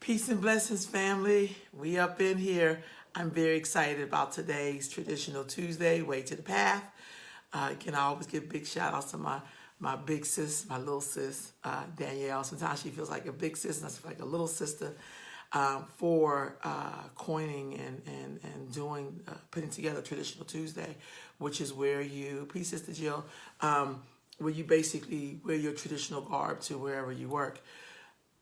Peace and blessings, family. We up in here. I'm very excited about today's Traditional Tuesday, Way to the Path. Again, I always give big shout outs to my big sis, my little sis, Danielle. Sometimes she feels like a big sis, and I feel like a little sister, for coining and doing, putting together Traditional Tuesday, which is where you, peace, Sister Jill, where you basically wear your traditional garb to wherever you work.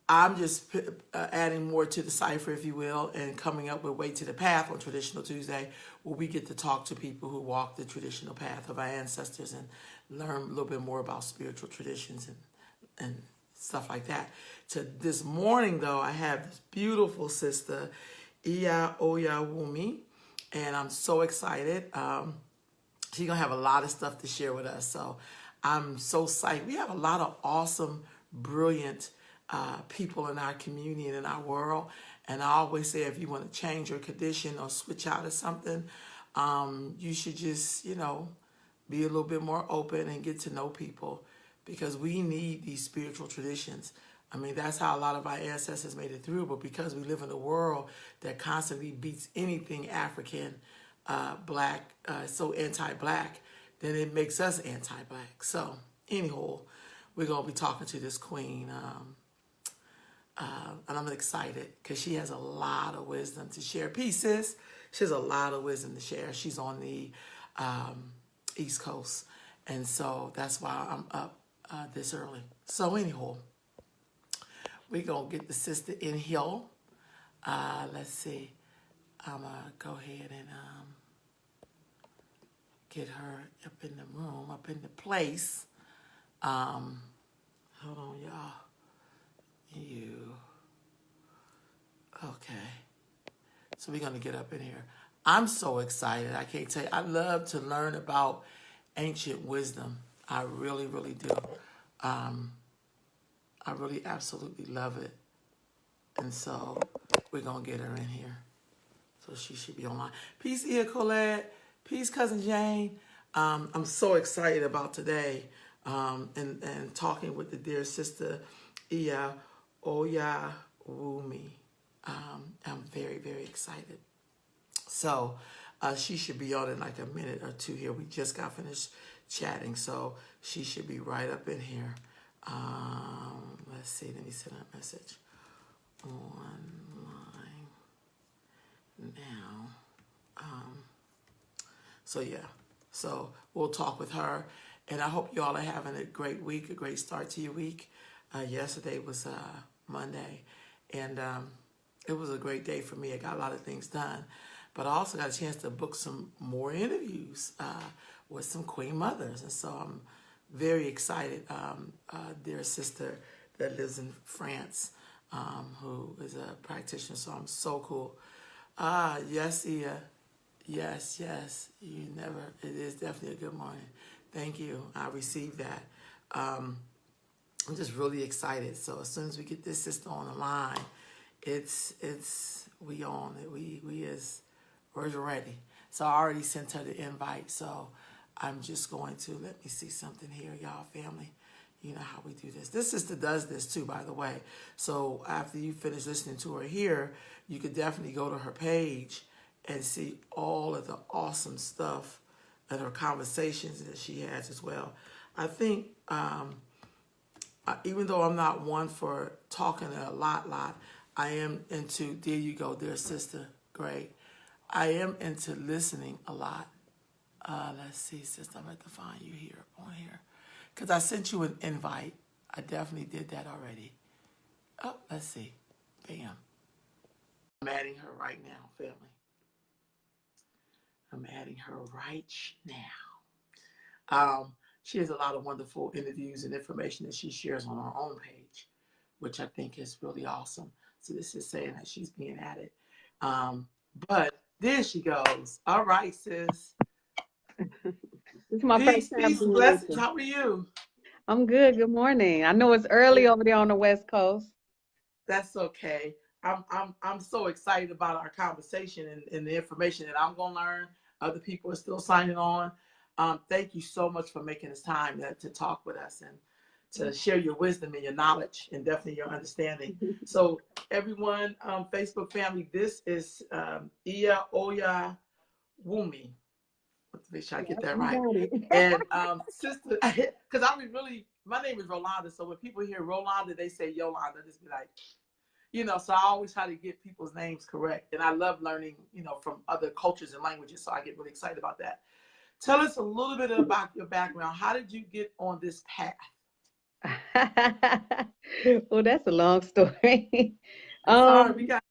I'm just adding more to the cipher, if you will, and coming up with Way to the Path on Traditional Tuesday, where we get to talk to people who walk the traditional path of our ancestors and learn a little bit more about spiritual traditions and stuff like that. To this morning, though, I have this beautiful sister, Iya Oyawumi, and I'm so excited. She's going to have a lot of stuff to share with us, so I'm so psyched. We have a lot of awesome, brilliant people in our community and in our world. And I always say, if you want to change your condition or switch out of something, you should just, be a little bit more open and get to know people, because we need these spiritual traditions. I mean, that's how a lot of our ancestors made it through. But because we live in a world that constantly beats anything African, black, so anti-black, then it makes us anti-black. So anyhow, we're going to be talking to this queen. And I'm excited because she has a lot of wisdom to share. Peace, sis. She has a lot of wisdom to share. She's on the East Coast. And so that's why I'm up this early. So anyhow, we're going to get the sister in here. Let's see. I'm going to go ahead and get her up in the room, up in the place. Hold on, y'all. Okay. So we're going to get up in here. I'm so excited. I can't tell you. I love to learn about ancient wisdom. I really, really do. I really absolutely love it. And so we're going to get her in here. So she should be online. Peace, Iya Colette. Peace, Cousin Jane. I'm so excited about today and talking with the dear sister, Iya Oyawumi. I'm very, very excited. So she should be on in like a minute or two here. We just got finished chatting, so she should be right up in here. Let's see. Let me send her a message online now. So yeah. So we'll talk with her, and I hope you all are having a great week, a great start to your week. Yesterday was Monday, and it was a great day for me. I got a lot of things done, but I also got a chance to book some more interviews with some Queen Mothers, and so I'm very excited. Dear sister that lives in France, who is a practitioner, so I'm so cool. Yes, Iya. Yes, it is definitely a good morning. Thank you. I received that. I'm just really excited. So as soon as we get this sister on the line, we on it. We're ready. So I already sent her the invite. So I'm just going to, let me see something here, y'all, family. You know how we do this. This sister does this too, by the way. So after you finish listening to her here, you could definitely go to her page and see all of the awesome stuff and her conversations that she has as well. I think, even though I'm not one for talking a lot, I am into, there you go, dear sister, great. I am into listening a lot. Let's see, sister, I'm going to find you here, on here. Because I sent you an invite. I definitely did that already. Oh, let's see. Bam. I'm adding her right now, family. I'm adding her right now. She has a lot of wonderful interviews and information that she shares on her own page, which I think is really awesome. So this is saying that she's being added. But there she goes. All right, sis. This is my first time Peace, being blessings. listened. How are you? I'm good. Good morning. I know it's early over there on the West Coast. That's okay. I'm so excited about our conversation and the information that I'm gonna learn. Other people are still signing on. Thank you so much for making this time to talk with us and to share your wisdom and your knowledge and definitely your understanding. So everyone, Facebook family. This is Iya Oyawumi. Let's make sure I get Yep, that you right. got it. And sister, because I mean, really, my name is Rolanda. So when people hear Rolanda, they say Yolanda. Just be like, so I always try to get people's names correct. And I love learning, from other cultures and languages. So I get really excited about that. Tell us a little bit about your background. How did you get on this path? Well, that's a long story. It's all right. We Um, got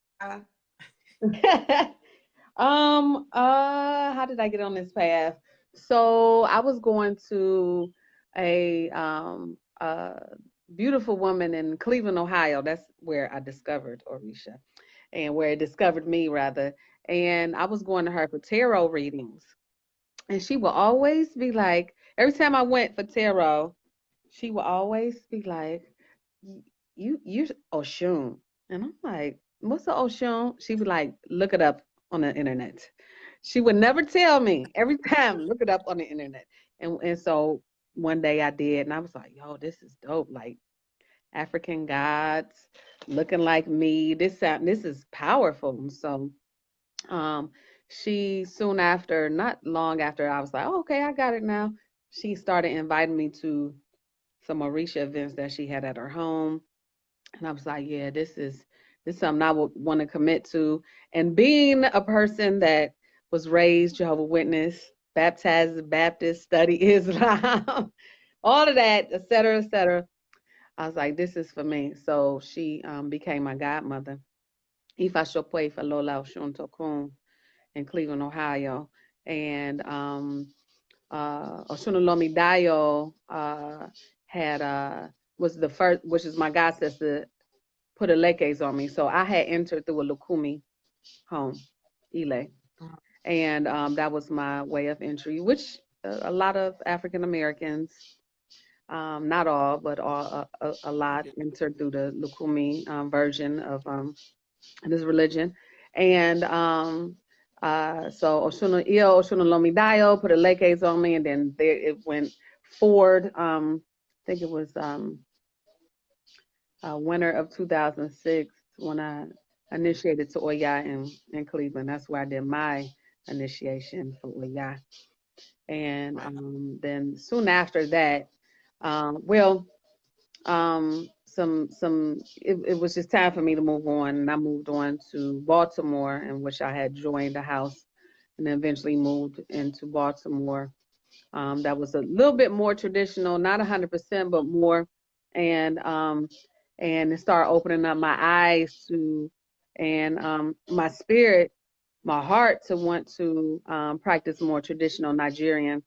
how did I get on this path? So I was going to a beautiful woman in Cleveland, Ohio. That's where I discovered Orisha, and where it discovered me rather. And I was going to her for tarot readings. And she will always be like, every time I went for tarot, she will always be like, you Oshun. And I'm like, what's the Oshun? She would like, look it up on the internet. She would never tell me. Every time, look it up on the internet. And so one day I did, and I was like, yo, this is dope. Like African gods looking like me. This is powerful. And so um, she soon after, not long after, I was like, oh, okay, I got it now. She started inviting me to some Orisha events that she had at her home. And I was like, yeah, this is something I would want to commit to. And being a person that was raised Jehovah Witness, baptized Baptist, study Islam, all of that, et cetera, et cetera. I was like, this is for me. So she became my godmother. Ifa Shopwe Ifa Lola Oshun Tokun in Cleveland, Ohio. And Oshunolomi Dayo had was the first, which is my god sister, put a lekes on me. So I had entered through a Lukumi home, Ile. And that was my way of entry, which a lot of African Americans, not all, but a lot entered through the Lukumi version of this religion. And so Oshuna Lomi Dio put a lekes on me, and then there it went forward. I think it was winter of 2006 when I initiated to Oya in Cleveland. That's where I did my initiation for Oya. And right. then soon after that, well, it was just time for me to move on, and I moved on to Baltimore, in which I had joined a house and then eventually moved into Baltimore. That was a little bit more traditional, not 100%, but more. And and it started opening up my eyes to, and my spirit, my heart to want to practice more traditional Nigerian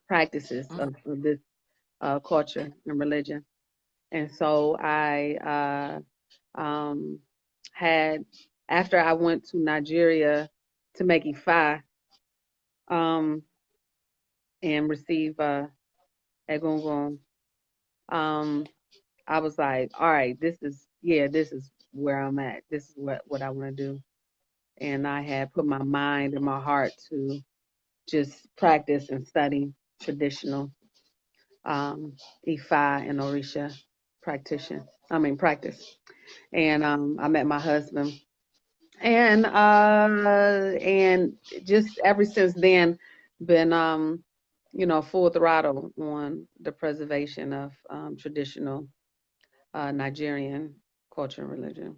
practices of this culture and religion. And so I had, after I went to Nigeria to make Ifa um, and receive Egungun, um, I was like, all right, this is where I'm at. This is what I want to do. And I had put my mind and my heart to just practice and study traditional Ifa and Orisha practice. And I met my husband, and just ever since then, been full throttle on the preservation of traditional Nigerian culture and religion.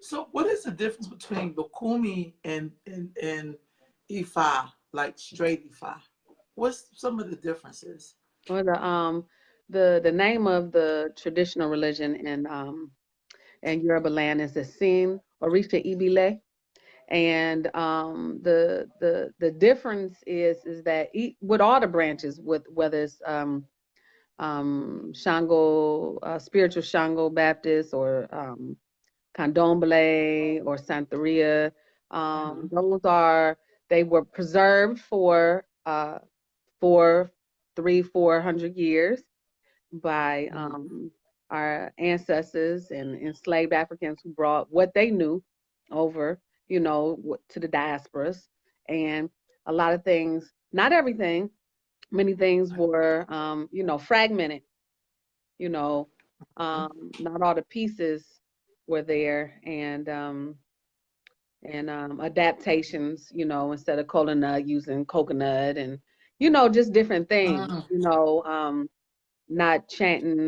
So, what is the difference between Lukumi and Ifa, like straight Ifa? What's some of the differences? Or the name of the traditional religion in Yoruba land is the Sin Orisha Ibile. And the difference is that with all the branches, with whether it's Shango, spiritual Shango Baptist, or Candomblé or Santeria, Mm-hmm. they were preserved for 400 years by our ancestors and enslaved Africans who brought what they knew over, to the diasporas. And a lot of things, not everything, many things were, fragmented, you know, not all the pieces were there, and adaptations, instead of coconut, using coconut, and just different things, Mm, not chanting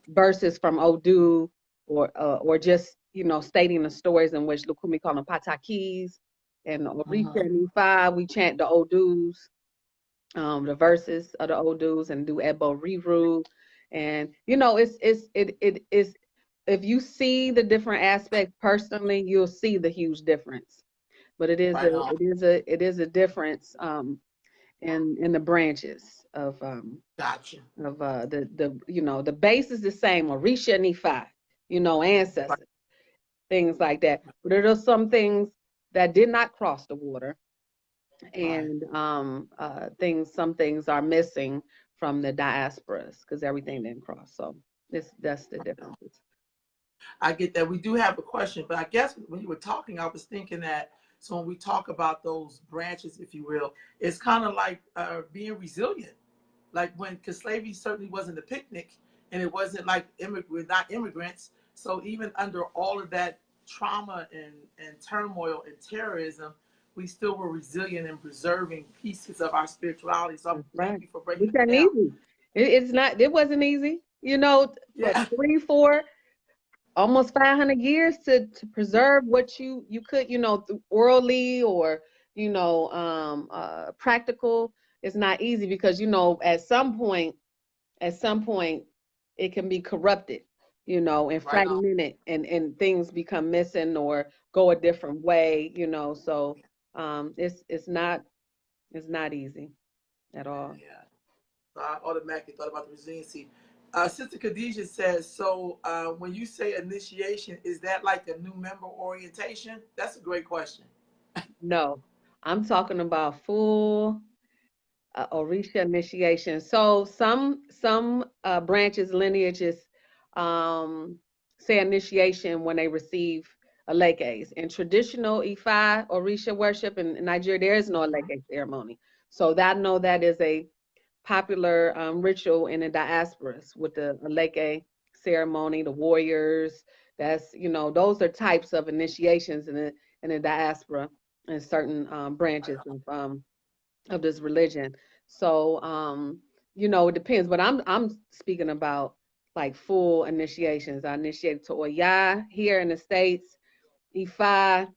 verses from Odu, or just stating the stories in which Lukumi call them patakis, and Orisha mhm. and Ifa, we chant the Odus, the verses of the Odus, and do Ebo Riru. And it is, if you see the different aspects personally, you'll see the huge difference. But Right on. it is a difference, in the branches Gotcha. of the base is the same, Orisha and Ifa, Right. ancestors, things like that. But there are some things that did not cross the water, Right. and some things are missing from the diasporas because everything didn't cross. So that's the Right on. differences. I get that. We do have a question, but I guess when you were talking, I was thinking that, so when we talk about those branches, if you will, it's kind of like being resilient. Like when, because slavery certainly wasn't a picnic, and it wasn't like we're not immigrants. So even under all of that trauma and turmoil and terrorism, we still were resilient and preserving pieces of our spirituality. So That's thank right. you for breaking It that wasn't down. easy. It's not. It wasn't easy. For Yeah. 3, 4, almost 500 years to preserve what you could, through orally, or practical. It's not easy because at some point it can be corrupted, and Right on. fragmented, and things become missing or go a different way, so it's not easy at all. Yeah. So I automatically thought about the resiliency. Sister Khadijah says, so when you say initiation, is that like a new member orientation? That's a great question. No, I'm talking about full Orisha initiation. So some branches, lineages, um, say initiation when they receive Alekes. In traditional Ifa Orisha worship in Nigeria, there is no Mhm. Aleke ceremony. So that, no, that is a popular ritual in the diasporas with the Aleke ceremony, the warriors. That's, those are types of initiations in the diaspora, in certain branches of this religion. So it depends. But I'm speaking about like full initiations. I initiated to Oya here in the States, Ifa,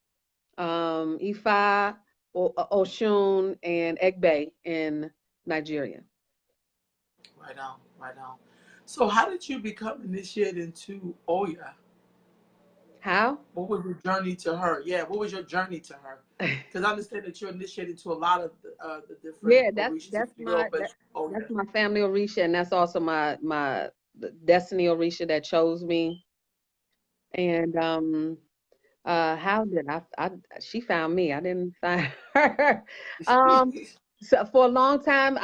Ifa, Oshun, and Egbe in Nigeria. Right on, right on. So how did you become initiated into Oya? How? What was your journey to her? Yeah, what was your journey to her? Because I understand that you're initiated to a lot of the different Yeah, that's Orishas, if that's you will, my but that, Oya. that's my family Orisha, and that's also my destiny Orisha that chose me. And how did she found me? I didn't find her. um so for a long time,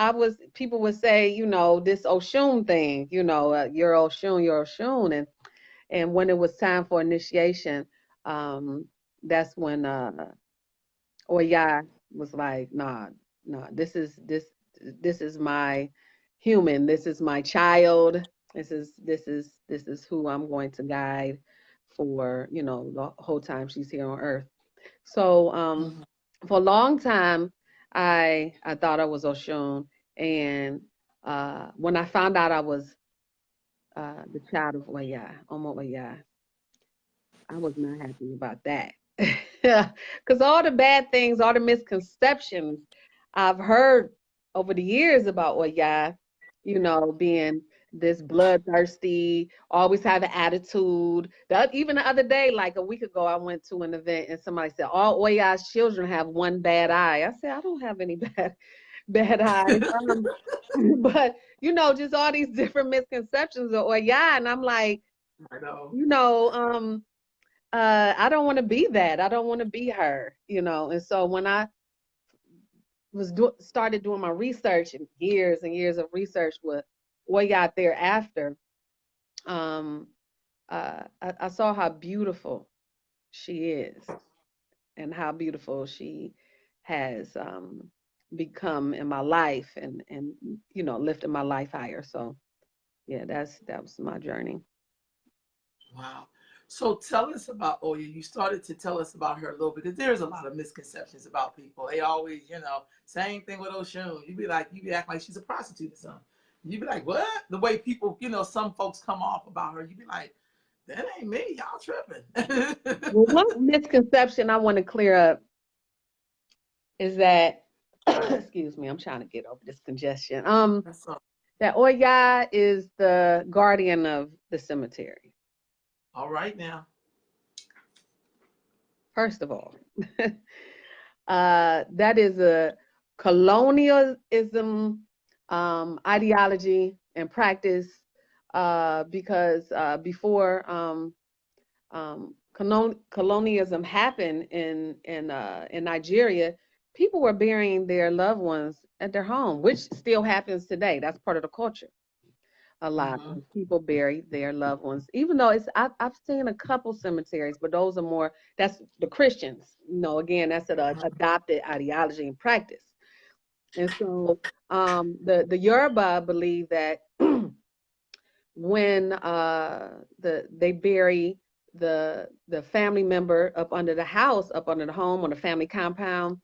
people would say, this Oshun thing, you're Oshun, and when it was time for initiation, um that's when Oya was like, nah, nah, this is my human, this is my child, this is who I'm going to guide for, the whole time she's here on earth. So Mhm. for a long time, I thought I was Oshun, and when I found out I was the child of Oya, Omo Oya, I was not happy about that. Because all the bad things, all the misconceptions I've heard over the years about Oya, being this bloodthirsty, always have an attitude. Even the other day, like a week ago, I went to an event and somebody said, all Oya's children have one bad eye. I said, I don't have any bad eyes. But, just all these different misconceptions of Oya. And I'm like, I know. you know, um, I don't want to be that. I don't want to be her, And so when I started doing my research, and years of research with what got there after, um, I saw how beautiful she is, and how beautiful she has become in my life, and lifted my life higher. So yeah, that was my journey. Wow. So tell us about Oya. You started to tell us about her a little bit. 'Cause there's a lot of misconceptions about people. They always, same thing with Oshun. You be acting like she's a prostitute or something. You be like, what? The way people, some folks come off about her. You be like, that ain't me. Y'all tripping. Well, one misconception I want to clear up is that, excuse me, I'm trying to get over this congestion. That's all. That Oya is the guardian of the cemetery. All right now. First of all, that is a colonialism ideology and practice because before colonialism happened in Nigeria, people were burying their loved ones at their home, which still happens today. That's part of the culture. A lot Mm-hmm. of people bury their loved ones, even though I've seen a couple cemeteries, but those are more, that's the Christians. Again, that's an adopted ideology and practice. And so the Yoruba believe that when they bury the family member up under the house, up under the home, on the family compound,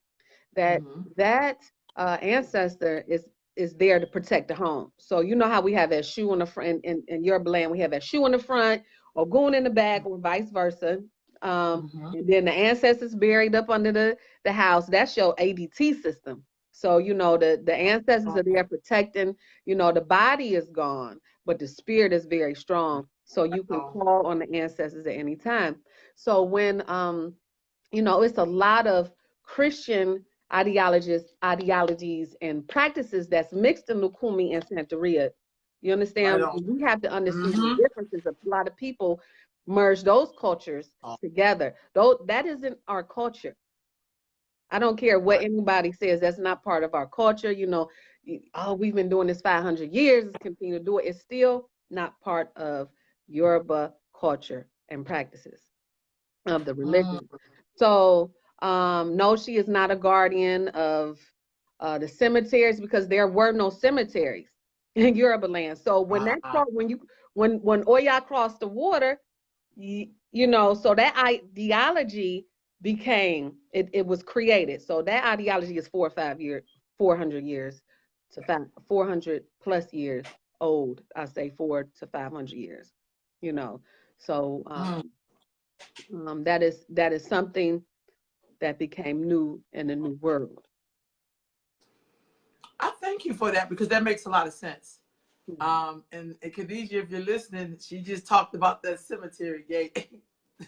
that Mm-hmm. that ancestor is there to protect the home. So you know how we have that shoe in the front in your land, we have that shoe in the front or goon in the back or vice versa. Mm-hmm. And then the ancestors buried up under the house. That's your ADT system. So the ancestors are there protecting. The body is gone, but the spirit is very strong. So you can call on the ancestors at any time. So when it's a lot of Christian ideologies and practices that's mixed in Lukumi and Santeria. You Right understand? on. We have to understand the Mm-hmm. differences. A lot of people merge those cultures together. Though that isn't our culture. I don't care what anybody says. That's not part of our culture. We've been doing this 500 years. Let's continue to do it. It's still not part of Yoruba culture and practices of the Mm-hmm. religion. So, no, she is not a guardian of the cemeteries because there were no cemeteries in Yoruba land. So when Oya crossed the water, so that ideology it was created. So that ideology is 400 years to 400 plus years old. I say 400 to 500 years. So that is something that became new in the new world. I thank you for that because that makes a lot of sense. Mhm. And Khadijah, if you're listening, she just talked about that cemetery gate.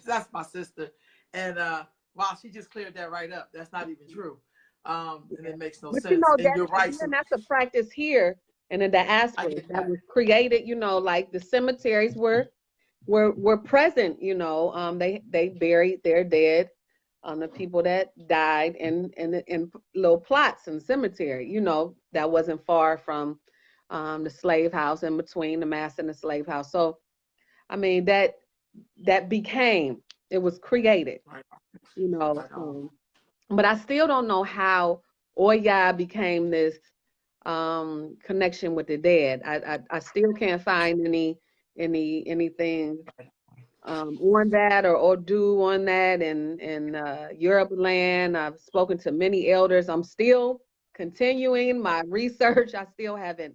That's my sister. And wow, she just cleared that right up. That's not even true. And Yeah. it makes no But sense. And that you're right. again, So that's a practice here and in the I diaspora get that that. was created, like the cemeteries were present, they buried their dead, the people that died in little plots in the cemetery, that wasn't far from the slave house, in between the mass and the slave house. So I mean that became, it was created, Right. you know. Right on. But I still don't know how Oya became this connection with the dead. I still can't find anything on that or do on that in Europe land. I've spoken to many elders. I'm still continuing my research. I still haven't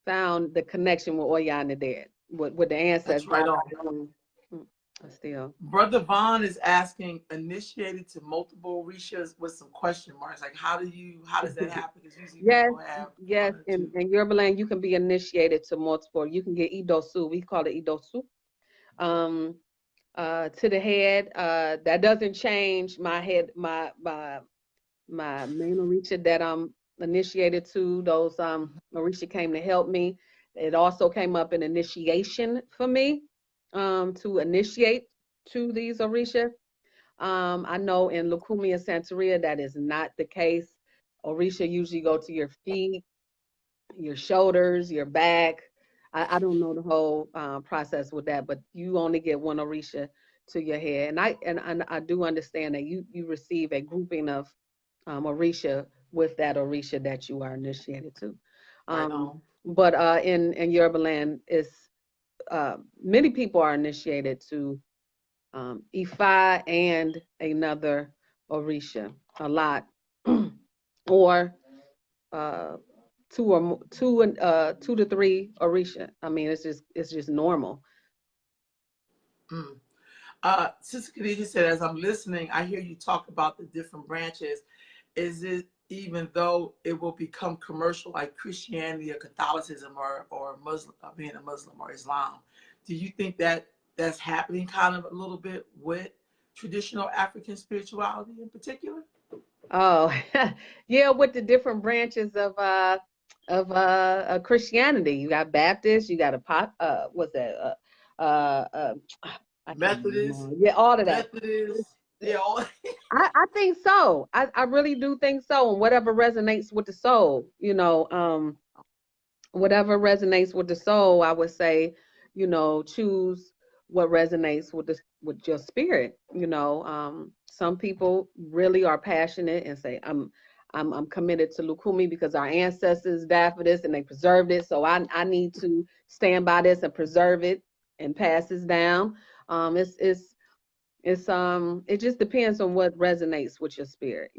found the connection with Oya and the dead, with the That's ancestors. right on. Still. Brother Vaughn is asking, initiated to multiple Orishas with some question marks. Like, how does that happen? Because usually Yes, people have yes. one or two. In Yoruba land, you can be initiated to multiple. You can get idosu. We call it idosu. Um, to the head. That doesn't change my head, my main Orisha that I'm initiated to. Those Orisha came to help me. It also came up in initiation for me to initiate to these Orisha. I know in Lukumi and Santeria that is not the case. Orisha usually go to your feet, your shoulders, your back. I don't know the whole process with that, but you only get one Orisha to your head. And I do understand that you receive a grouping of Orisha with that Orisha that you are initiated to. Right Um, on. but in Yoruba land, many people are initiated to Ifa and another Orisha a lot, or two to three Orisha. I mean, it's just normal. Mm. Sister Khadija said, as I'm listening, I hear you talk about the different branches. Is it even though it will become commercial like Christianity or Catholicism or Muslim, being a Muslim or Islam? Do you think that that's happening kind of a little bit with traditional African spirituality in particular? Oh, yeah, with the different branches of Christianity. You got Baptist, you got a pop what's that? I can't Methodist, remember. Yeah, all of that. Methodist, yeah, all, I think so. I really do think so. And whatever resonates with the soul, whatever resonates with the soul, I would say, choose what resonates with your spirit. Some people really are passionate and say, I'm committed to Lukumi because our ancestors died for this and they preserved it. So I need to stand by this and preserve it and pass this down. It just depends on what resonates with your spirit.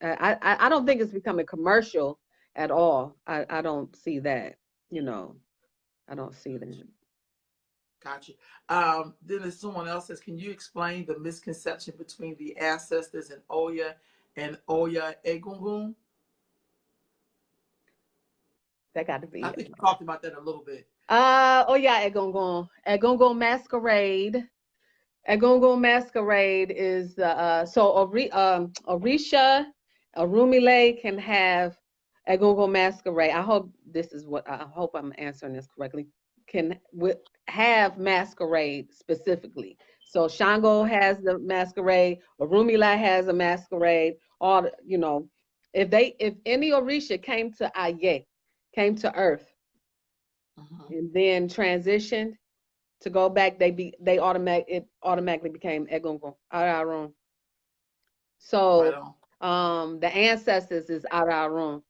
I don't think it's becoming commercial at all. I don't see that, you know. I don't see that. Gotcha. Then there's someone else says, can you explain the misconception between the ancestors and Oya Egungun? That got to I be. think you talked about that a little bit. Oh yeah, Egungun. Egungun Masquerade. Egungun Masquerade is Orisha, Orumile can have Egungun Masquerade. I hope I'm answering this correctly. Can have masquerade specifically. So Shango has the masquerade, Orumila has a masquerade. If any Orisha came to Aye, came to Earth, Mm-hmm. and then transitioned to go back, they automatically became Egungun, Ararun. Right So on. the ancestors is Ararun,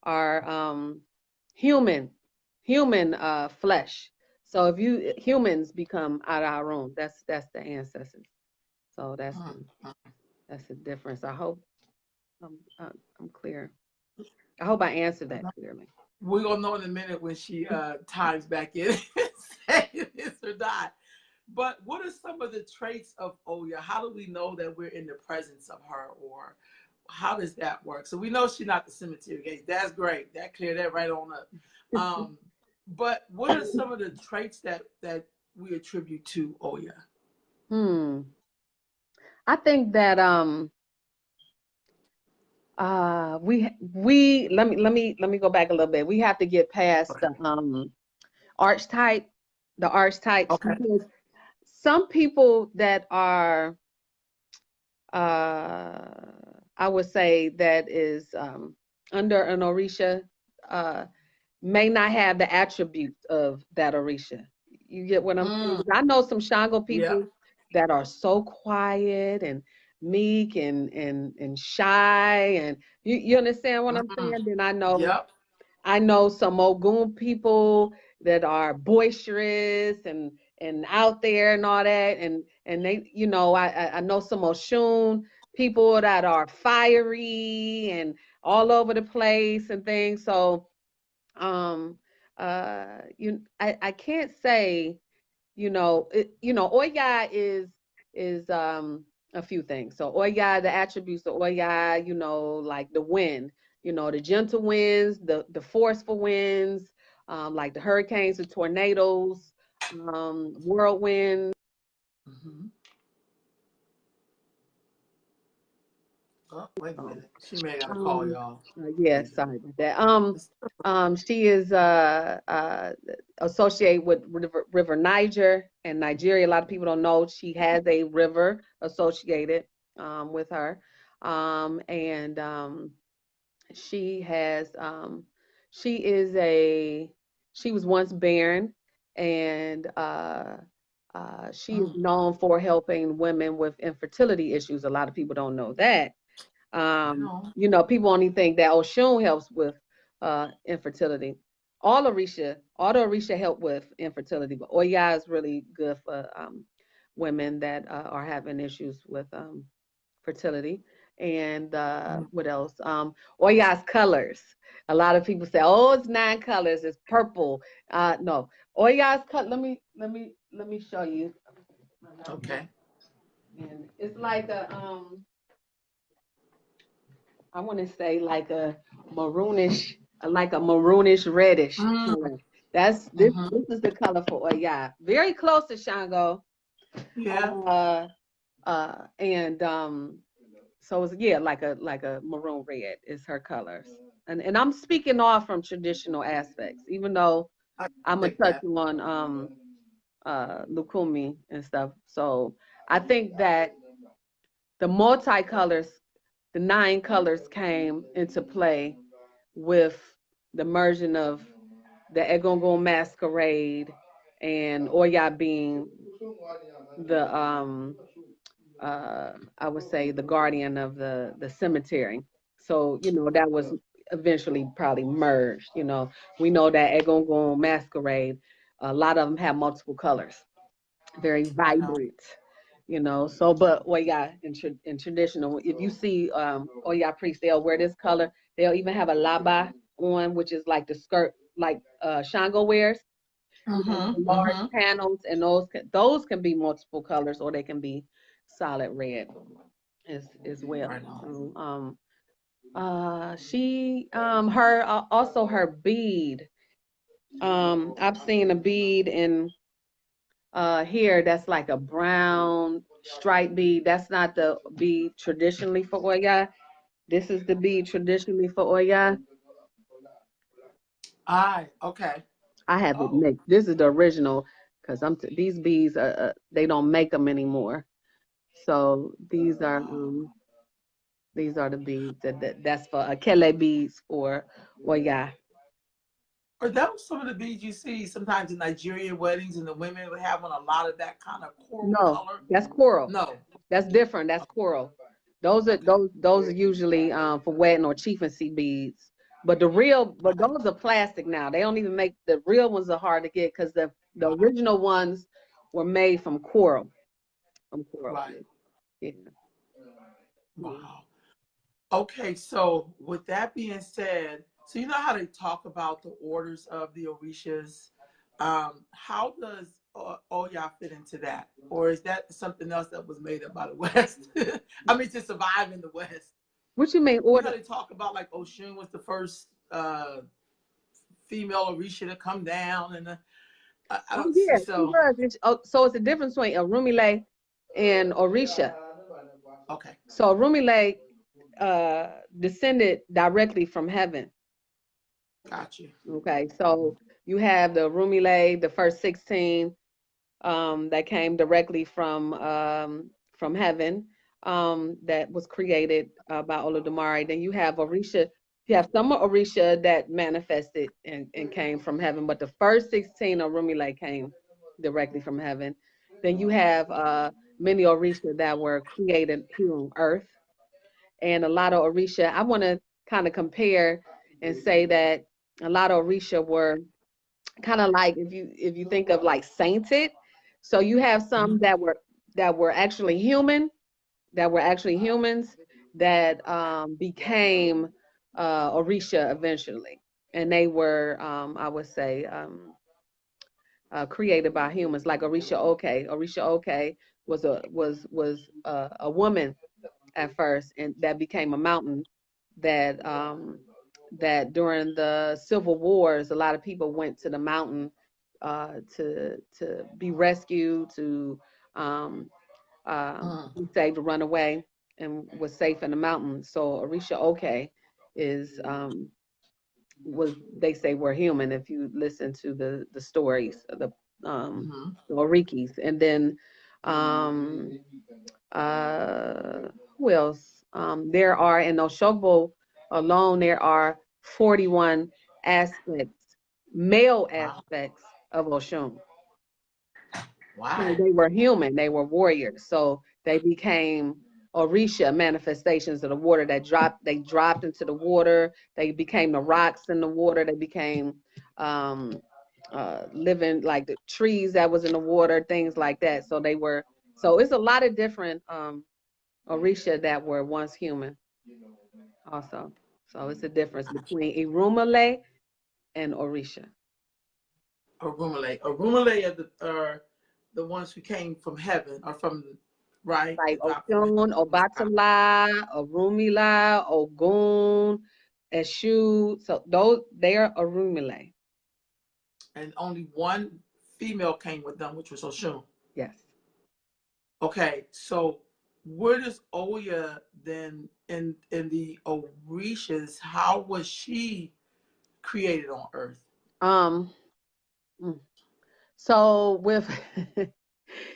are human flesh. So if you humans become Ararun, that's the ancestors. So Mm-hmm. that's the difference. I hope I'm clear. I hope I answered that clearly. We're gonna know in a minute when she times back in and say this or not. But what are some of the traits of Oya? How do we know that we're in the presence of her, or how does that work? So we know she's not the cemetery gate. That's great. That cleared that right on up. But what are some of the traits that we attribute to Oya? Hmm. I think that we let me go back a little bit. We have to get past Okay. archetype, the archetypes, Okay. because some people that are I would say that is under an Orisha uh may not have the attributes of that Orisha. You get what I'm saying? Mm, 'Cause I know some Shango yeah. people that are so quiet and meek and shy, and you understand what I'm Mm, saying? Then yep. I know some Ogun people that are boisterous and out there and all that, and they, I know some Oshun people that are fiery and all over the place and things. So I can't say, Oya is a few things. So Oya, the attributes of Oya, like the wind, the gentle winds, the forceful winds, like the hurricanes, the tornadoes, whirlwind. Mm-hmm. Oh, wait a Um, minute. She may got a call, um, y'all. yeah, Wait a minute. sorry about that. She is associated with River Niger and Nigeria. A lot of people don't know she has a river associated with her, and she has she is a she was once barren, and she is Mm, known for helping women with infertility issues. A lot of people don't know that. right on. People only think that Oshun helps with infertility. all the Orisha help with infertility, but Oya is really good for women that are having issues with fertility. And what else? Oya's colors. A lot of people say, "Oh, it's 9 colors. It's purple." No, Oya's color. Let me show you. Okay. And it's like I want to say maroonish, like a maroonish reddish Mm-hmm. color. That's this. This is the color for Oya. Very close to Shango. Yeah. Uh, and so it's, yeah, like a maroon red is her colors. And I'm speaking all from traditional aspects, even though I I'm a take touch that. on Lukumi and stuff. So I think that the multicolors, the 9 colors came into play with the merging of the Egungun masquerade and Oya being the I would say the guardian of the cemetery. So, that was eventually probably merged. We know that Egungun masquerade, a lot of them have multiple colors, very I know. vibrant. So but Oya in traditional, if you see Oya priests, they'll wear this color. They'll even have a laba on, which is like the skirt, like Shango wears. Mm-hmm. The large Mm-hmm. panels, and those can be multiple colors, or they can be solid red as well. Right on. So, she her also her bead. I've seen a bead in here that's like a brown stripe bead. That's not the bead traditionally for Oya. This is the bead traditionally for Oya. Okay. I have it Oh, mixed. This is the original because these beads they don't make them anymore. So wow. these are the beads that's for Akele beads for Oya. Are those some of the beads you see sometimes in Nigerian weddings and the women would have on a lot of that kind of coral No, color? that's coral. No. That's different. That's coral. Those are Okay. those are usually for wedding or chieftaincy beads. But Right. those are plastic now. They don't even make the real ones are hard to get because the Right. original ones were made from coral. From coral. Right. Yeah. Yeah. Wow. Okay, so with that being said, so you know how they talk about the orders of the Orishas? How does Oya fit into that? Or is that something else that was made up by the West? I mean, to survive in the West. What you mean You know, order? they talk about like Oshun was the first female Orisha to come down, and I Oh don't see yeah, she so. was. So it's a difference between a Rumile and Orisha. Okay, So Rumile descended directly from heaven. got you. Okay, so you have the Rumile, the first 16 that came directly from heaven, that was created by Olodumare. Then you have Orisha. You have some Orisha that manifested and came from heaven, but the first 16 of Rumile came directly from heaven. Then you have many Orisha that were created here on earth, and a lot of Orisha. I want to kind of compare and say that a lot of Orisha were kind of like, if you think of like sainted. So you have some Mhm. that were actually human, that were actually humans that became Orisha eventually, and they were I would say created by humans, like Orisha Oke. Orisha Oke was a woman at first, and that became a mountain that that during the civil wars, a lot of people went to the mountain to be rescued, to um, Mm. be saved, to run away, and was safe in the mountain. So Orisha Oke is was, they say, we're human if you listen to the stories of Mhm. the Orikis. And then um, uh, who else? There are in Oshogbo alone, there are 41 aspects, male Wow. aspects of Oshun. So Wow. they were human, they were warriors. So they became Orisha, manifestations of the water that dropped, they dropped into the water, they became the rocks in the water, they became living like the trees that was in the water, things like that. So it's a lot of different Orisha that were once human also. So it's a difference between Irumale and Orisha. Are the ones who came from heaven or from right. They Like dropped from heaven. Oshun, Obatala, Orumila, Ogun, Eshu. So those they are Orumile. And only one female came with them, which was Oshun. Yes. Okay, so where does Oya then in the Orishas? How was she created on Earth? Um. mm. So with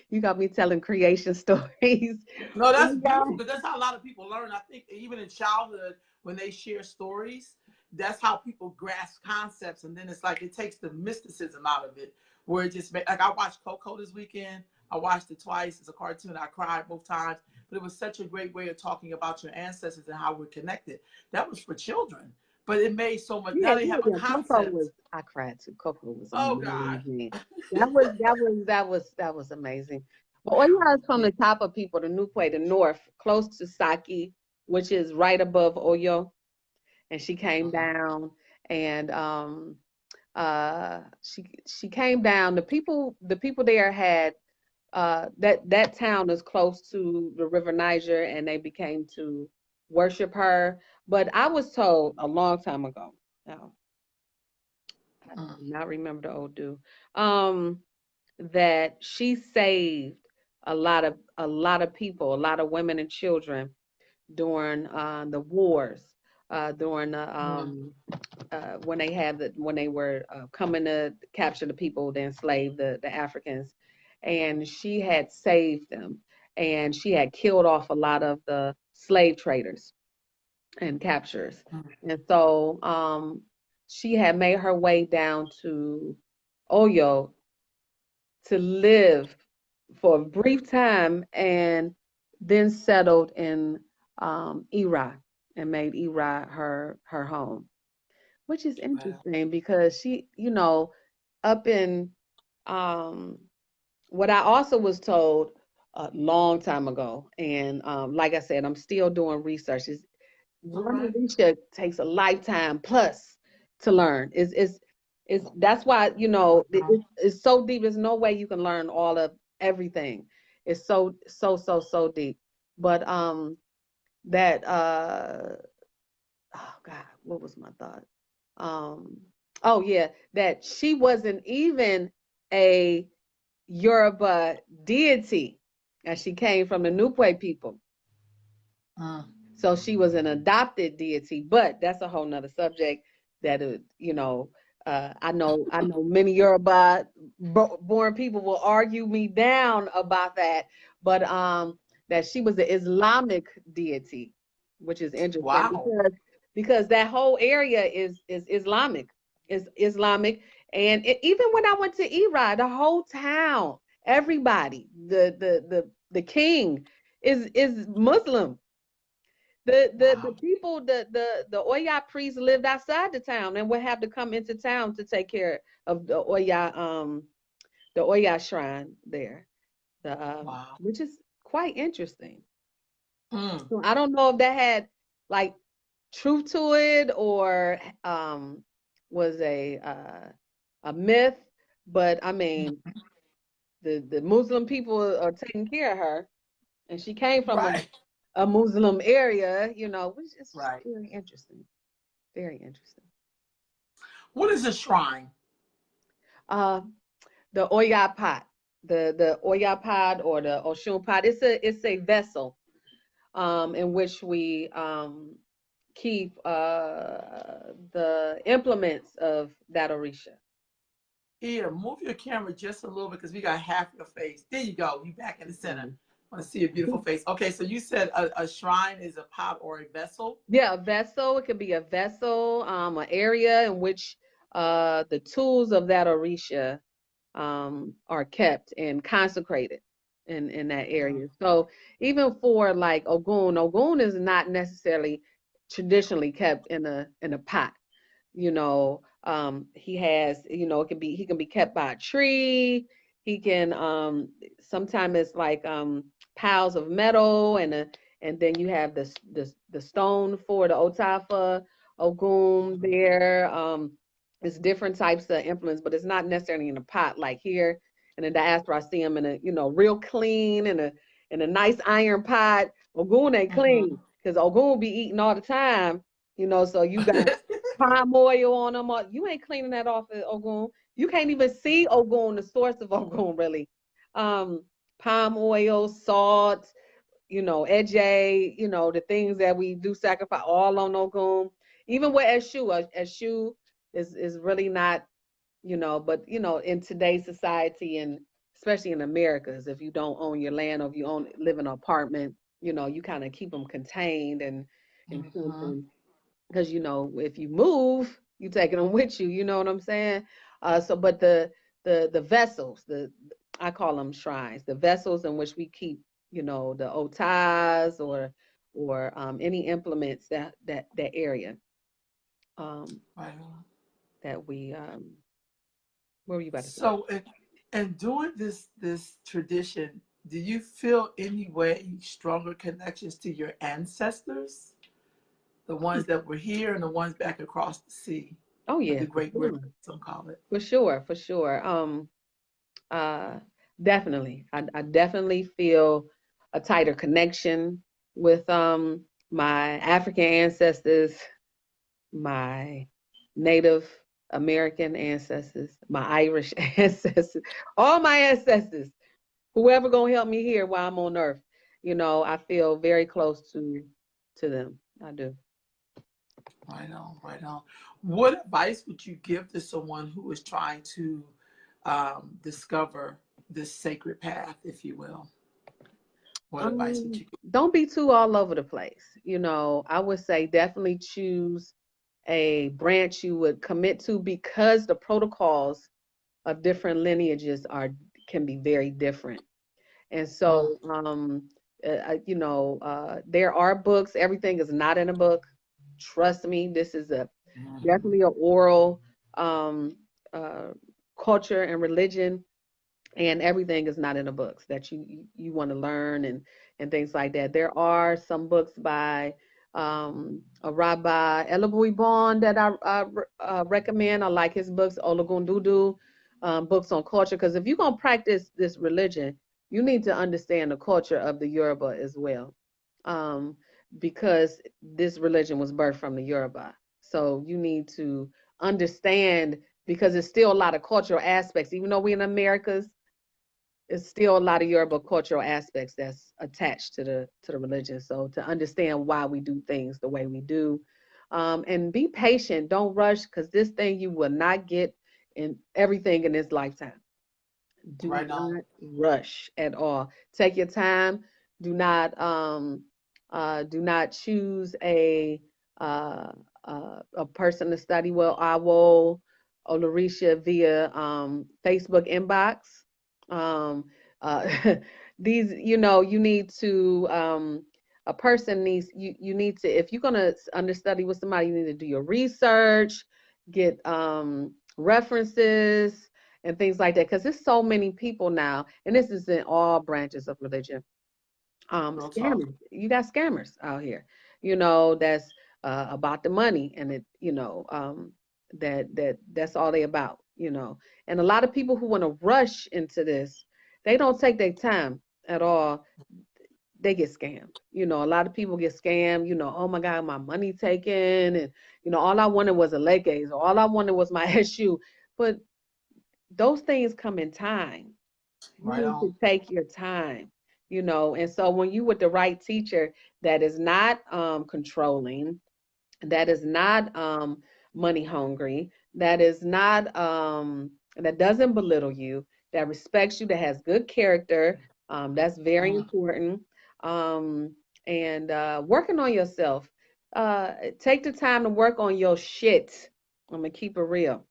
you got me telling creation stories. No, Oh that's yeah. beautiful because that's how a lot of people learn. I think even in childhood, when they share stories, that's how people grasp concepts, and then it's like it takes the mysticism out of it. Where it just like I watched Coco this weekend. I watched it twice. It's a cartoon. I cried both times, but it was such a great way of talking about your ancestors and how we're connected. That was for children, but it made so much. Yeah, Now they yeah, have a yeah. Coco was, concept. I cried too. Coco was Oh God. amazing. That was amazing. But Oya is from the top of people, the Nukwe, the north, close to Saki, which is right above Oyo. And she came down and she came down. The people there had that town is close to the River Niger, and they became to worship her. But I was told a long time ago. Now, I do not remember the Odu. That she saved a lot of people, a lot of women and children during the wars, during the when they were coming to capture the people, to enslave the Africans, and she had saved them, and she had killed off a lot of the slave traders and captures, and so she had made her way down to Oyo to live for a brief time, and then settled in Iraq and made Iraq her home, which is Wow. interesting because she, up in um, what I also was told a long time ago, and like I said, I'm still doing research. Is All one right. research takes a lifetime plus to learn. Is that's why it's so deep. There's no way you can learn all of everything. It's so deep. But that oh God, what was my thought? Um, oh yeah, that she wasn't even a Yoruba deity, and she came from the Nupwe people. So she was an adopted deity, but that's a whole nother subject that I know many Yoruba born people will argue me down about that, but that she was an Islamic deity, which is interesting Wow. because that whole area is Islamic, and even when I went to Iraq, the whole town, everybody, the king is Muslim. The Wow. people, the Oya priests lived outside the town and would have to come into town to take care of the Oya shrine there, Wow. which is quite interesting. Mm. So I don't know if that had like truth to it, or was a myth, but I mean the Muslim people are taking care of her, and she came from Right. a Muslim area, which is Right. very interesting. Very interesting. What is a shrine? Uh, the Oya pot, the Oya pot or the Oshun pot. It's a vessel in which we keep the implements of that Orisha. Here, move your camera just a little bit because we got half your face. There you go. You back in the center. Mhm. I want to see your beautiful face. Okay, so you said a shrine is a pot or a vessel. Yeah, a vessel. It could be a vessel, an area in which the tools of that Orisha are kept and consecrated in that area. So even for like Ogun is not necessarily traditionally kept in a pot. He has, he can be kept by a tree. He can sometimes it's like piles of metal and then you have the stone for the Otafa Ogun there. It's different types of implements, but it's not necessarily in a pot like here in the diaspora. I see them in a, real clean in a nice iron pot. Ogun ain't clean because Ogun be eating all the time, so you got palm oil on them. You ain't cleaning that off of Ogun. You can't even see Ogun, the source of Ogun, really. Um, Palm oil, salt, EJ, the things that we do sacrifice all on Ogun. Even with Eshu is really not, but in today's society and especially in Americas, if you don't own your land or if you live in an apartment, you kind of keep them contained and something because if you move, you taking them with you. You know what I'm saying? But the vessels, I call them shrines, the vessels in which we keep, the otas or any implements that area. Right. That we what were you about to say? So, and during this tradition, do you feel any way stronger connections to your ancestors, the ones that were here and the ones back across the sea, Oh or yeah, the Great River, some call it? for sure. Uh, Definitely, I definitely feel a tighter connection with my African ancestors, my Native American ancestors, my Irish ancestors, all my ancestors, whoever gonna help me here while I'm on earth. I feel very close to them. I do. Right on, right on. What advice would you give to someone who is trying to discover this sacred path, if you will? What advice would you give? Don't be too all over the place. I would say definitely choose a branch you would commit to because the protocols of different lineages can be very different. And so, there are books. Everything is not in a book. Trust me, this is definitely an oral um, uh, culture and religion, and everything is not in the books that you want to learn and things like that. There are some books by a Rabbi Elabui Bond that I recommend. I like his books, Olagundudu, books on culture, because if you're going to practice this religion, you need to understand the culture of the Yoruba as well, um, because this religion was birthed from the Yoruba. So you need to understand because there's still a lot of cultural aspects, even though we're in Americas, it's still a lot of Yoruba cultural aspects that's attached to the religion. So to understand why we do things the way we do, and be patient. Don't rush because this thing you will not get in everything in this lifetime. Do Right on. not rush at all. Take your time. Do not choose a person to study with. I will or Larisha via Facebook inbox. Um, uh, these, you need to a person needs you need to, if you're gonna understudy with somebody, you need to do your research, get references and things like that, because there's so many people now, and this is in all branches of religion. Real talk. Scammers. You got scammers out here, that's about the money, and that's all they about, And a lot of people who want to rush into this, they don't take their time at all. They get scammed. A lot of people get scammed, oh my God, my money taken, and all I wanted was a leg gaze, or all I wanted was my SU. But those things come in time. You Right need on. to take your time, and so when you with the right teacher that is not controlling, that is not money hungry, that is not that doesn't belittle you, that respects you, that has good character, that's very important. Um, and working on yourself. Take the time to work on your shit. I'm gonna keep it real.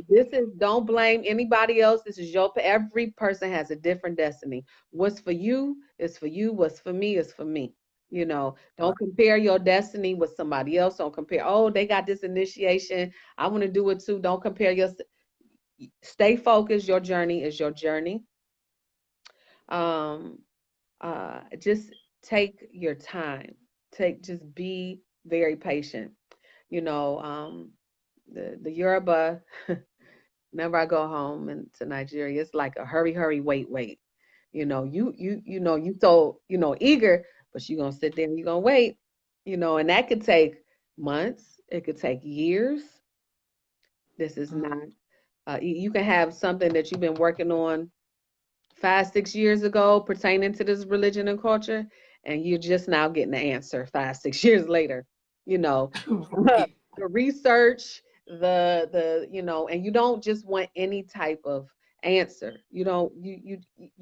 This is, don't blame anybody else. This is every person has a different destiny. What's for you is for you. What's for me is for me. You know, Right. don't compare your destiny with somebody else. Don't compare, oh, they got this initiation, I want to do it too. Don't compare your, stay focused. Your journey is your journey. Um, just take your time. Just be very patient. You know, the Yoruba, whenever I go home and to Nigeria, it's like a hurry, hurry, wait, wait. You know, you so, eager, but you're gonna sit there and you're gonna wait, and that could take months, it could take years. This is not, Mm. you can have something that you've been working on 5, 6 years ago pertaining to this religion and culture, and you're just now getting the answer 5, 6 years later. You know, Right. the research, and you don't just want any type of answer. You don't you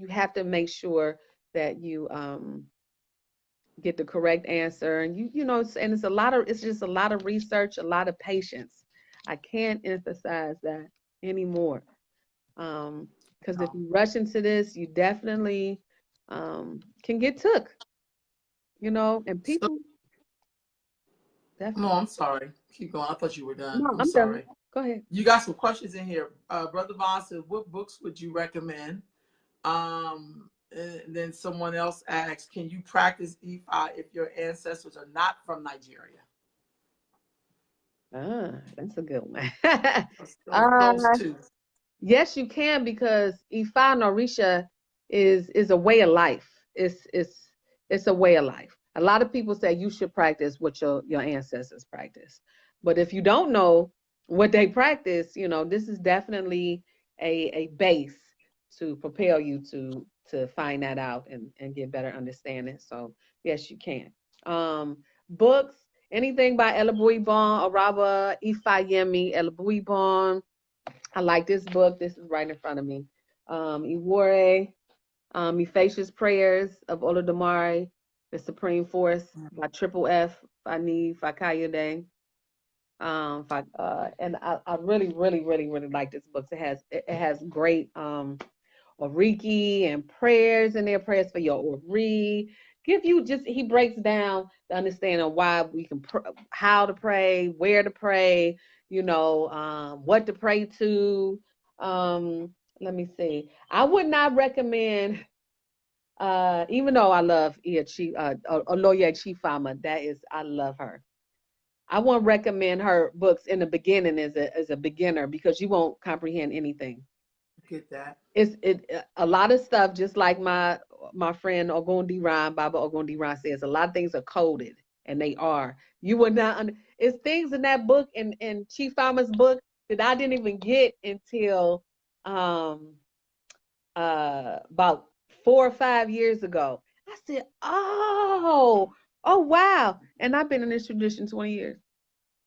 have to make sure that you get the correct answer, and and it's just a lot of research, a lot of patience. I can't emphasize that anymore. Because if No. you rush into this, you definitely can get took, and So, people no, definitely. I'm sorry. Keep going. I thought you were done. No, I'm I'm done. sorry. Go ahead. You got some questions in here. Brother Vaughn said, what books would you recommend? And then someone else asked, can you practice Ifa if your ancestors are not from Nigeria? That's a good one. Those uh, two. Yes, you can, because Ifa and Orisha is a way of life. It's a way of life. A lot of people say you should practice what your ancestors practice. But if you don't know what they practice, this is definitely a base to propel you to find that out and get better understanding. So yes, you can. Books, anything by Elabuibon, Araba, Ifayemi, Elabuibon. I like this book. This is right in front of me. Iwore, Effacious Prayers of Olodumare, The Supreme Force by Triple F, Fani Fakayode. And I really, really, really, really like this book. It has great Oriki and prayers in there, prayers for your Ori. He breaks down the understanding of why we can, how to pray, where to pray, what to pray to. Let me see. I would not recommend, even though I love Oloye Chifama, I love her. I won't recommend her books in the beginning as a beginner, because you won't comprehend anything. Get that. A lot of stuff, just like my friend Ogundi Ron, Baba Ogundi Ron says, a lot of things are coded, and they are. You will not it's things in that book, in Chief Farmer's book, that I didn't even get until um about 4 or 5 years ago. I said, oh wow. And I've been in this tradition 20 years.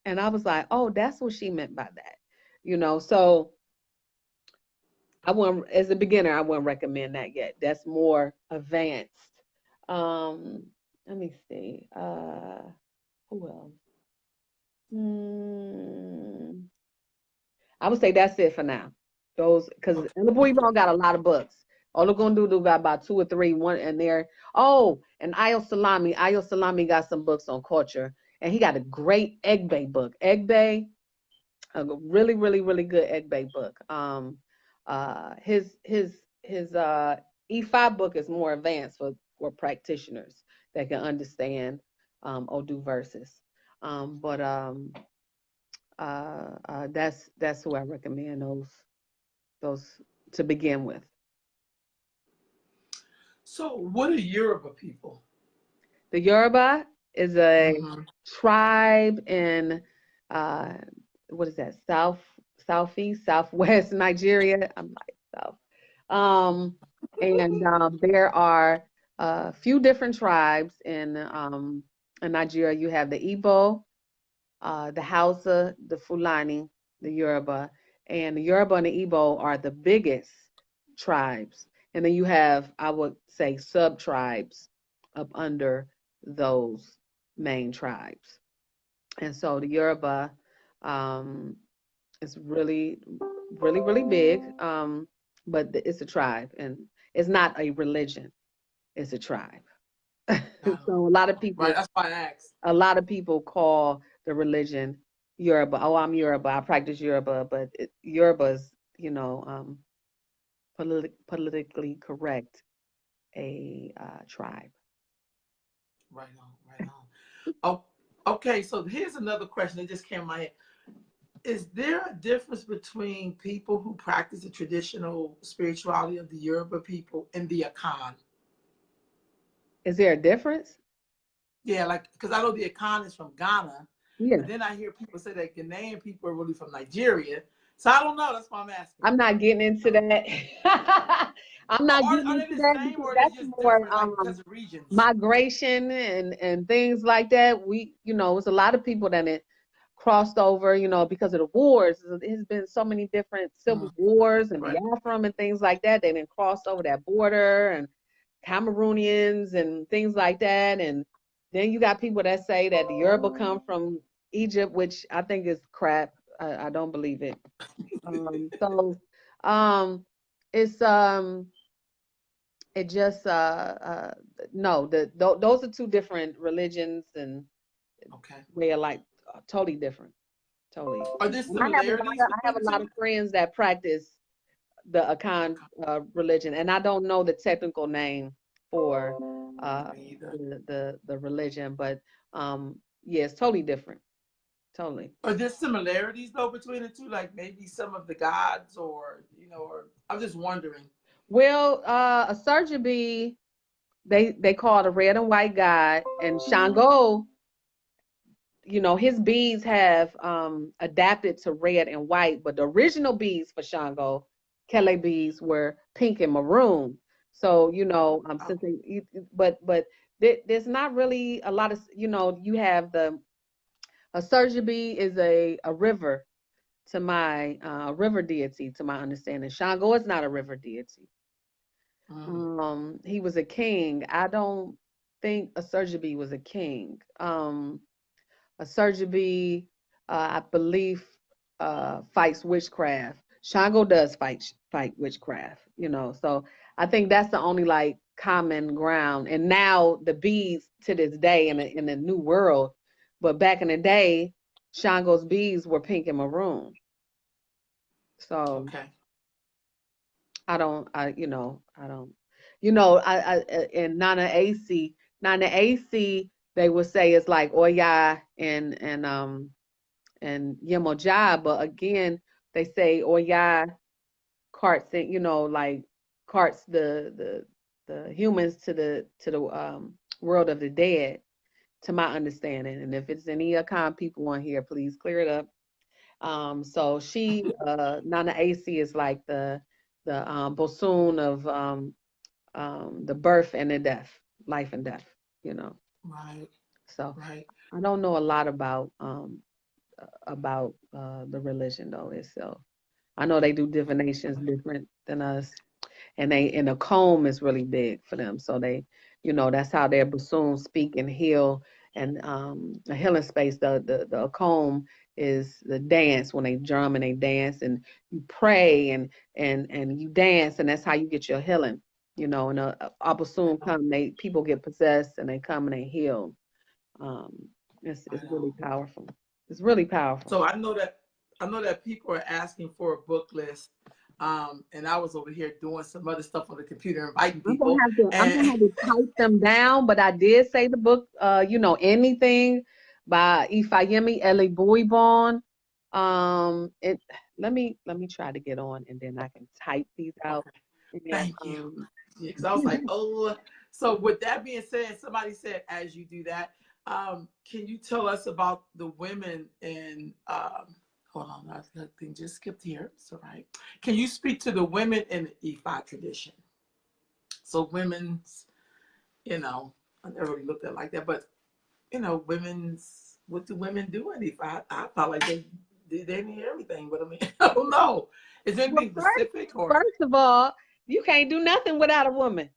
And I was like, oh, that's what she meant by that. So as a beginner, I wouldn't recommend that yet. That's more advanced. Um, Let me see. Who else? Hmm. I would say that's it for now. Those, because Okay. the boy got a lot of books. Olugundudu got about two or three. One and there. Oh, and Ayo Salami. Ayo Salami got some books on culture, and he got a great Egbe book. Egbe, a really, really, really good Egbe book. His E5 book is more advanced for practitioners that can understand Odu verses. But that's who I recommend those to begin with. So, what are Yoruba people? The Yoruba is a Mm-hmm. tribe in uh, what is that? Southeast, southwest Nigeria. I'm like south. Um, and there are a few different tribes in Nigeria. You have the Igbo, the Hausa, the Fulani, the Yoruba, and the Yoruba and the Igbo are the biggest tribes. And then you have, I would say, sub tribes up under those main tribes. And so the Yoruba um, is really, really, really big, but it's a tribe, and it's not a religion. It's a tribe. Got So a lot of right. people, That's why I asked. a lot of people call the religion Yoruba. Oh, I'm Yoruba. I practice Yoruba, but Yoruba's, politically correct a tribe. Right on, right on. Oh, okay. So here's another question that just came to my head. Is there a difference between people who practice the traditional spirituality of the Yoruba people and the Akan? Is there a difference? Yeah, like because I know the Akan is from Ghana, but Yeah. then I hear people say that Ghanaian people are really from Nigeria. So I don't know. That's why I'm asking. I'm not getting into that. I'm not getting Are they into the that same because or are they that's just more different, like because of regions? migration and things like that. It's a lot of people that it crossed over, because of the wars. There's been so many different civil Mm, wars and right. Biafra and things like that. They then crossed over that border and Cameroonians and things like that. And then you got people that say that the Yoruba come from Egypt, which I think is crap. I don't believe it. So um, it's it just no, those are two different religions and Okay. way of life, totally different, totally. Are there And similarities I have between the a lot two? of friends that practice the Akan religion, and I don't know the technical name for uh, Me either. the religion, but yeah, it's totally different, totally. Are there similarities though between the two? Like maybe some of the gods, or or I'm just wondering. Well, a surgeon bee, they call it a red and white god, and Shango, his beads have adapted to red and white, but the original beads for Shango, Kele beads, were pink and maroon. So, since Oh, but there's not really a lot of, you have a Surgery is a river to my river deity, to my understanding. Shango is not a river deity. mm, He was a king. I don't think a Surgery was a king. A surgery, I believe, fights witchcraft. Shango does fight witchcraft, So I think that's the only like common ground. And now the bees to this day in the new world, but back in the day, Shango's bees were pink and maroon. So okay. I don't, in Nana AC, they would say it's like Oya and Yemoja, but again, they say Oya carts it, like carts the humans to the world of the dead, to my understanding. And if it's any Akan people on here, please clear it up. So Nana AC is like the Bosun of the birth and the death, life and death, you know. Right, So right. I don't know a lot about the religion though itself. I know they do divinations different than us, and the comb is really big for them. So they, that's how their bassoons speak and heal. And a healing space, the comb is the dance when they drum and they dance and you pray and you dance, and that's how you get your healing. And a Right bassoon on, come, people get possessed and they come and they heal. Um, it's right really on. powerful. It's really powerful. So I know that people are asking for a book list. And I was over here doing some other stuff on the computer, inviting people. I'm And gonna have to type them down, but I did say the book, anything by Ifayemi Eleboibon. It let me try to get on and then I can type these out. okay, And thank you. Yeah, because I was like, oh. So with that being said, somebody said, as you do that, can you tell us about the women in? Hold on, that thing just skipped here. It's all right. Can you speak to the women in the Ifa tradition? So women's, I never really looked at it like that, but women's, what do women do in Ifa? I thought like they did any everything, but I mean, I don't know. Is there well, anything specific or first of all, you can't do nothing without a woman.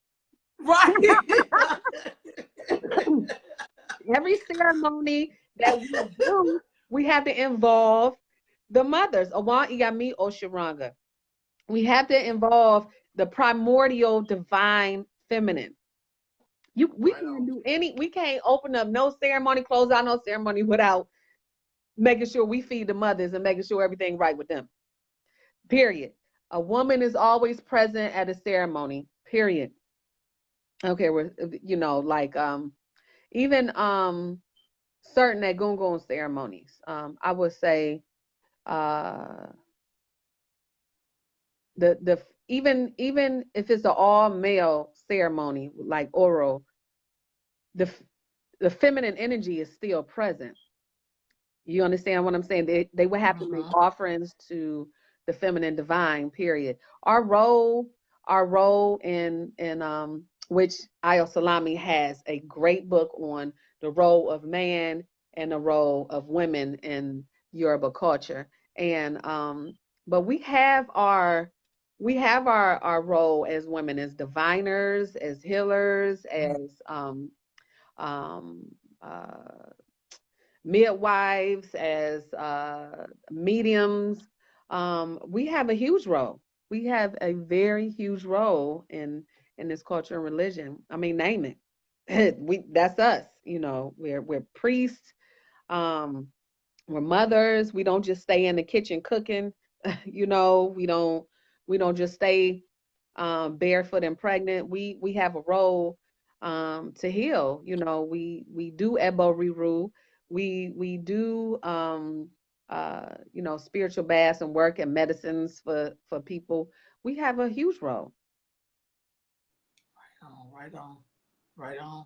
right? Every ceremony that we do, we have to involve the mothers, Awan Iyami Oshiranga. We have to involve the primordial divine feminine. We Right can't on. do we can't open up no ceremony, close out no ceremony without making sure we feed the mothers and making sure everything right with them. Period. A woman is always present at a ceremony. Period. Okay, we're like even certain Egungun ceremonies. I would say uh the even if it's an all male ceremony like oral, the the feminine energy is still present. You understand what I'm saying? They would have to make Mm-hmm. offerings to the feminine divine, period. Our role in which Ayo Salami has a great book on the role of man and the role of women in Yoruba culture. And but we have our role as women, as diviners, as healers, as um uh midwives, as mediums. We have a huge role. We have a very huge role in this culture and religion. I mean, name it. That's us. We're priests. Um, we're mothers. We don't just stay in the kitchen cooking. We don't just stay barefoot and pregnant. We have a role to heal. We do Ebo Riru. We do spiritual baths and work and medicines for people. We have a huge role. Oh, right on. Right on.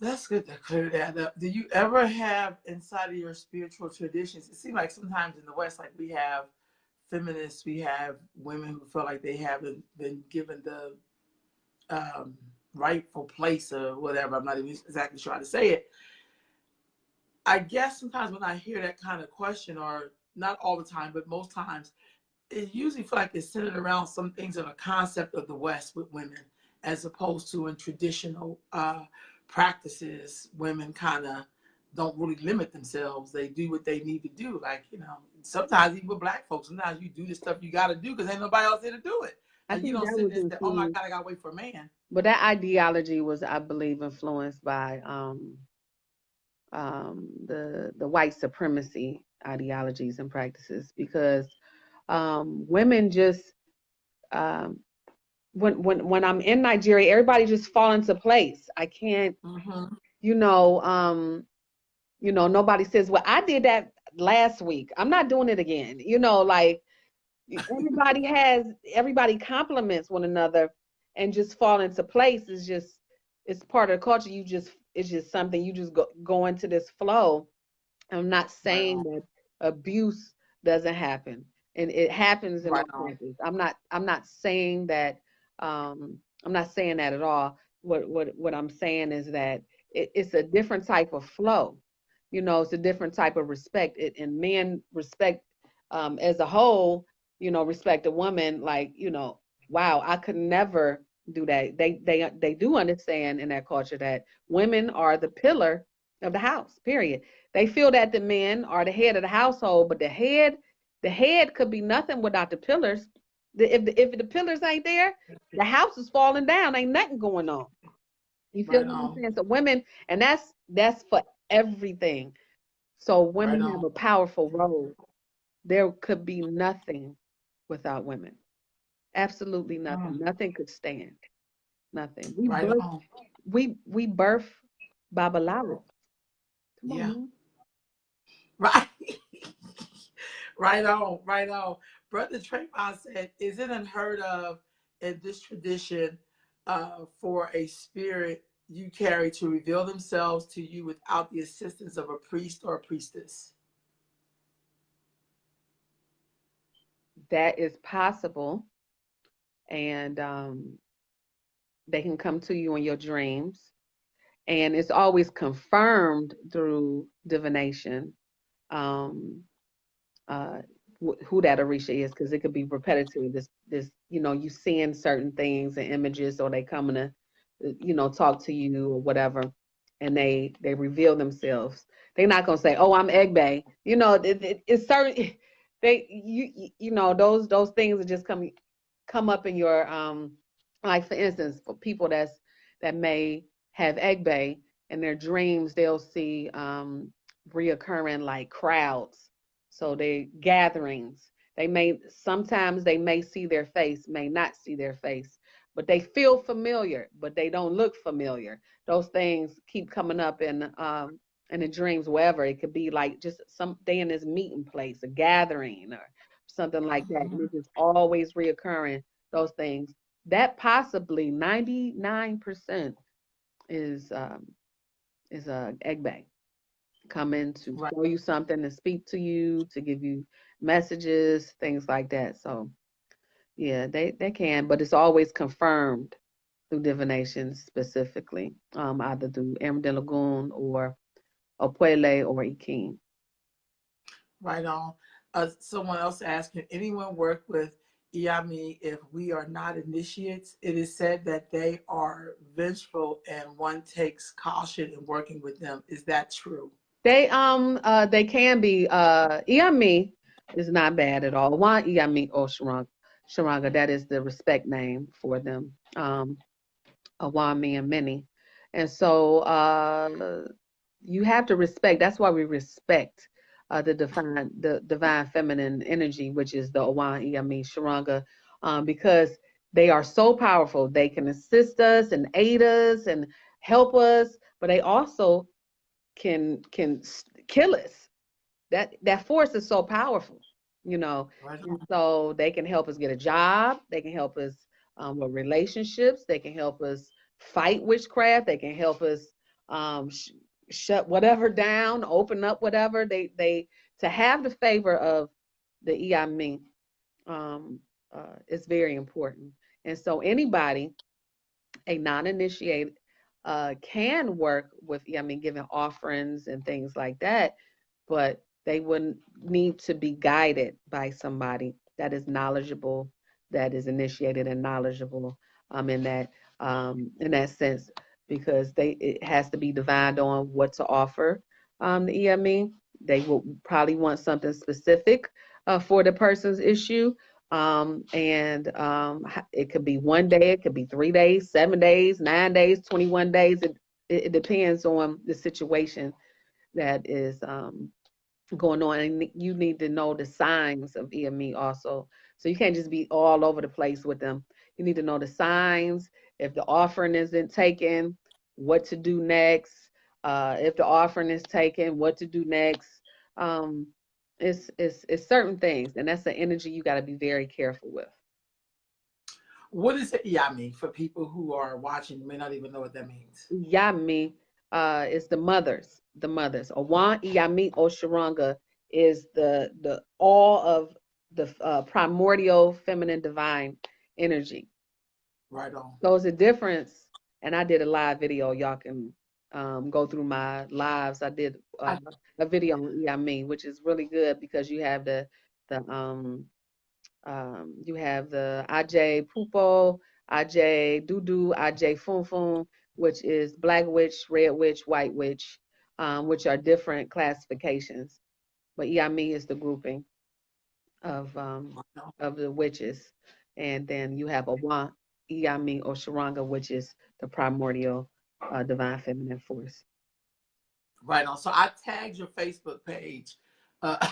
That's good to clear that up. Do you ever have inside of your spiritual traditions? It seems like sometimes in the West, like we have feminists, we have women who feel like they haven't been given the um, rightful place or whatever. I'm not even exactly sure how to say it. I guess sometimes when I hear that kind of question, or not all the time, but most times, it usually feel like it's centered around some things in a concept of the West with women, as opposed to in traditional practices, women kind of don't really limit themselves. They do what they need to do. Like, sometimes even with black folks, sometimes you do the stuff you got to do because ain't nobody else there to do it. I And you think don't that sit was there and say, oh my influenced, God, I got to wait for a man. but that ideology was, I believe, influenced by the white supremacy ideologies and practices, because women just um, when I'm in Nigeria, everybody just fall into place. I can't, Mm-hmm. you know, nobody says, well, I did that last week. I'm not doing it again. Like everybody compliments one another and just fall into place. It's part of the culture. It's just something you just go into this flow. I'm not Right saying on. that abuse doesn't happen, and it happens in Right all on. cases. I'm not saying that. I'm not saying that at all. What I'm saying is that it's a different type of flow. It's a different type of respect. And men respect, as a whole. Respect a woman like, wow, I could never do that. They do understand in that culture that women are the pillar of the house. Period. They feel that the men are the head of the household, but the head could be nothing without the pillars. If the pillars ain't there, the house is falling down. Ain't nothing going on. You feel Right what I'm on. saying? So women, and that's for everything. So Right women have on. a powerful role. There could be nothing without women. Absolutely nothing. Mm. Nothing could stand. Nothing. Right on. We birth Babalawo. Come on, Yeah. man. Right. Right on, right on. Brother Trayvon said, is it unheard of in this tradition for a spirit you carry to reveal themselves to you without the assistance of a priest or a priestess? That is possible, and they can come to you in your dreams, and it's always confirmed through divination. Um, uh, who that Orisha is, because it could be repetitive. You seeing certain things and images, or they coming to, talk to you or whatever, and they reveal themselves. They're not gonna say, "Oh, I'm Egbe." It's certain. Those things that just come up in your like, for instance, for people that may have egbe. In their dreams, they'll see reoccurring like crowds. So they gatherings. Sometimes they may see their face, may not see their face, but they feel familiar, but they don't look familiar. Those things keep coming up in the dreams, wherever. It could be like just some day in this meeting place, a gathering or something like that. And it's just always reoccurring, those things. That possibly 99% is a egg bag coming to Right. show you something, to speak to you, to give you messages, things like that. So yeah, they can, but it's always confirmed through divination specifically, either through Emerald Lagoon or Opwele or Ikin. Right on. Someone else asked, can anyone work with Iyami if we are not initiates? It is said that they are vengeful and one takes caution in working with them. Is that true? They can be Iyami is not bad at all. One Iyami or Sharanga, that is the respect name for them. Awami and many. And so you have to respect. That's why we respect the divine feminine energy, which is the Awan Iyami Sharanga, because they are so powerful. They can assist us and aid us and help us, but they also can kill us. That force is so powerful, you know. Right And on. so they can help us get a job. They can help us with relationships. They can help us fight witchcraft. They can help us shut whatever down, open up whatever. They to have the favor of the Iyami is very important. And so anybody, a non-initiated, can work with, I mean, giving offerings and things like that, but they wouldn't need to be guided by somebody that is knowledgeable, that is initiated and knowledgeable in that sense, because it has to be divined on what to offer the EME. They will probably want something specific for the person's issue. It could be one day, it could be 3 days, 7 days, 9 days, 21 days. It depends on the situation that is going on, and you need to know the signs of EME also. So you can't just be all over the place with them. You need to know the signs. If the offering isn't taken, what to do next. If the offering is taken, what to do next. Um, it's certain things, and that's the energy you got to be very careful with. What is it, Iyami, for people who are watching may not even know what that means? Yami is the mothers. The mothers. Awan Iyami Osharanga is the all of the primordial feminine divine energy. Right on. So it's a difference. And I did a live video. Y'all can go through my lives. I did I, a video on Iyami, which is really good because the you have the Aj Pupo, Aj Dudu, Aj Funfun, which is black witch, red witch, white witch, which are different classifications. But Yami is the grouping of the witches. And then you have Awan, Iyami, or Sharanga, which is the primordial divine feminine force. right on. So I tagged your Facebook page uh,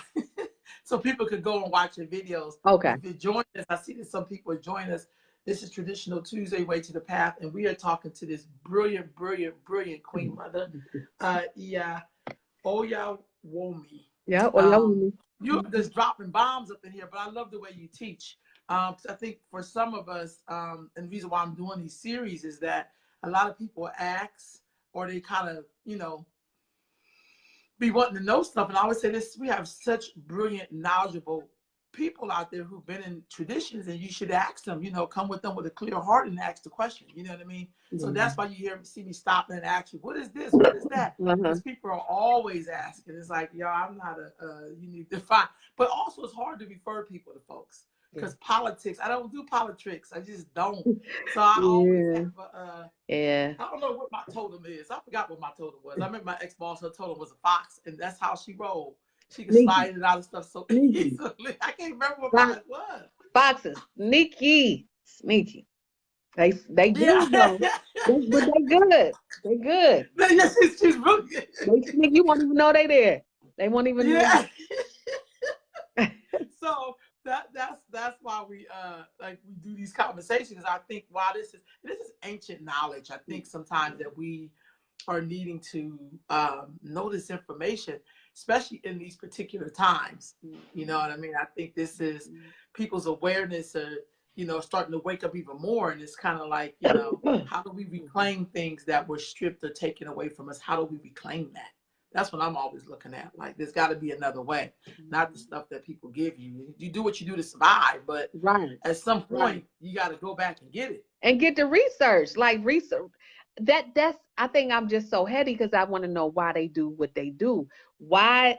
so people could go and watch your videos. Okay. If you join us, I see that some people are joining us. This is Traditional Tuesday, Way to the Path, and we are talking to this brilliant, brilliant, brilliant Queen Mother, Iya Oyawumi. Yeah, Um, Oyawumi. you're just dropping bombs up in here, but I love the way you teach. I think for some of us, and the reason why I'm doing these series is that a lot of people ask, or they kind of, be wanting to know stuff. And I always say this: we have such brilliant, knowledgeable people out there who've been in traditions, and you should ask them. Come with them with a clear heart and ask the question. You know what I mean? So that's why you see me stopping and ask you, "What is this? What is that?" Because people are always asking. It's like, yo, I'm not you need to find. But also, it's hard to refer people to folks because politics. I don't do politics. I just don't. So I always have a. Yeah. I don't know what my totem is. I forgot what my totem was. I remember my ex-boss, her totem was a fox, and that's how she rolled. She could slide it out of stuff so easily. I can't remember what mine was. Foxes. Sneaky. Sneaky. They Yeah. good though. But they good. They good. Yes, she's real good. They sneak. You won't even know they there. They won't even know. Yeah. So that's why we like we do these conversations. I think while this is ancient knowledge, I think sometimes that we are needing to know this information, especially in these particular times. You know what I mean? I think this is people's awareness are, you know, starting to wake up even more. And it's kind of like, you know, how do we reclaim things that were stripped or taken away from us? How do we reclaim that? That's what I'm always looking at. Like, there's got to be another way, not the stuff that people give you. You do what you do to survive, but Right. at some point, you got to go back and get it. And get the research, like research. That's I think I'm just so heady because I want to know why they do what they do. Why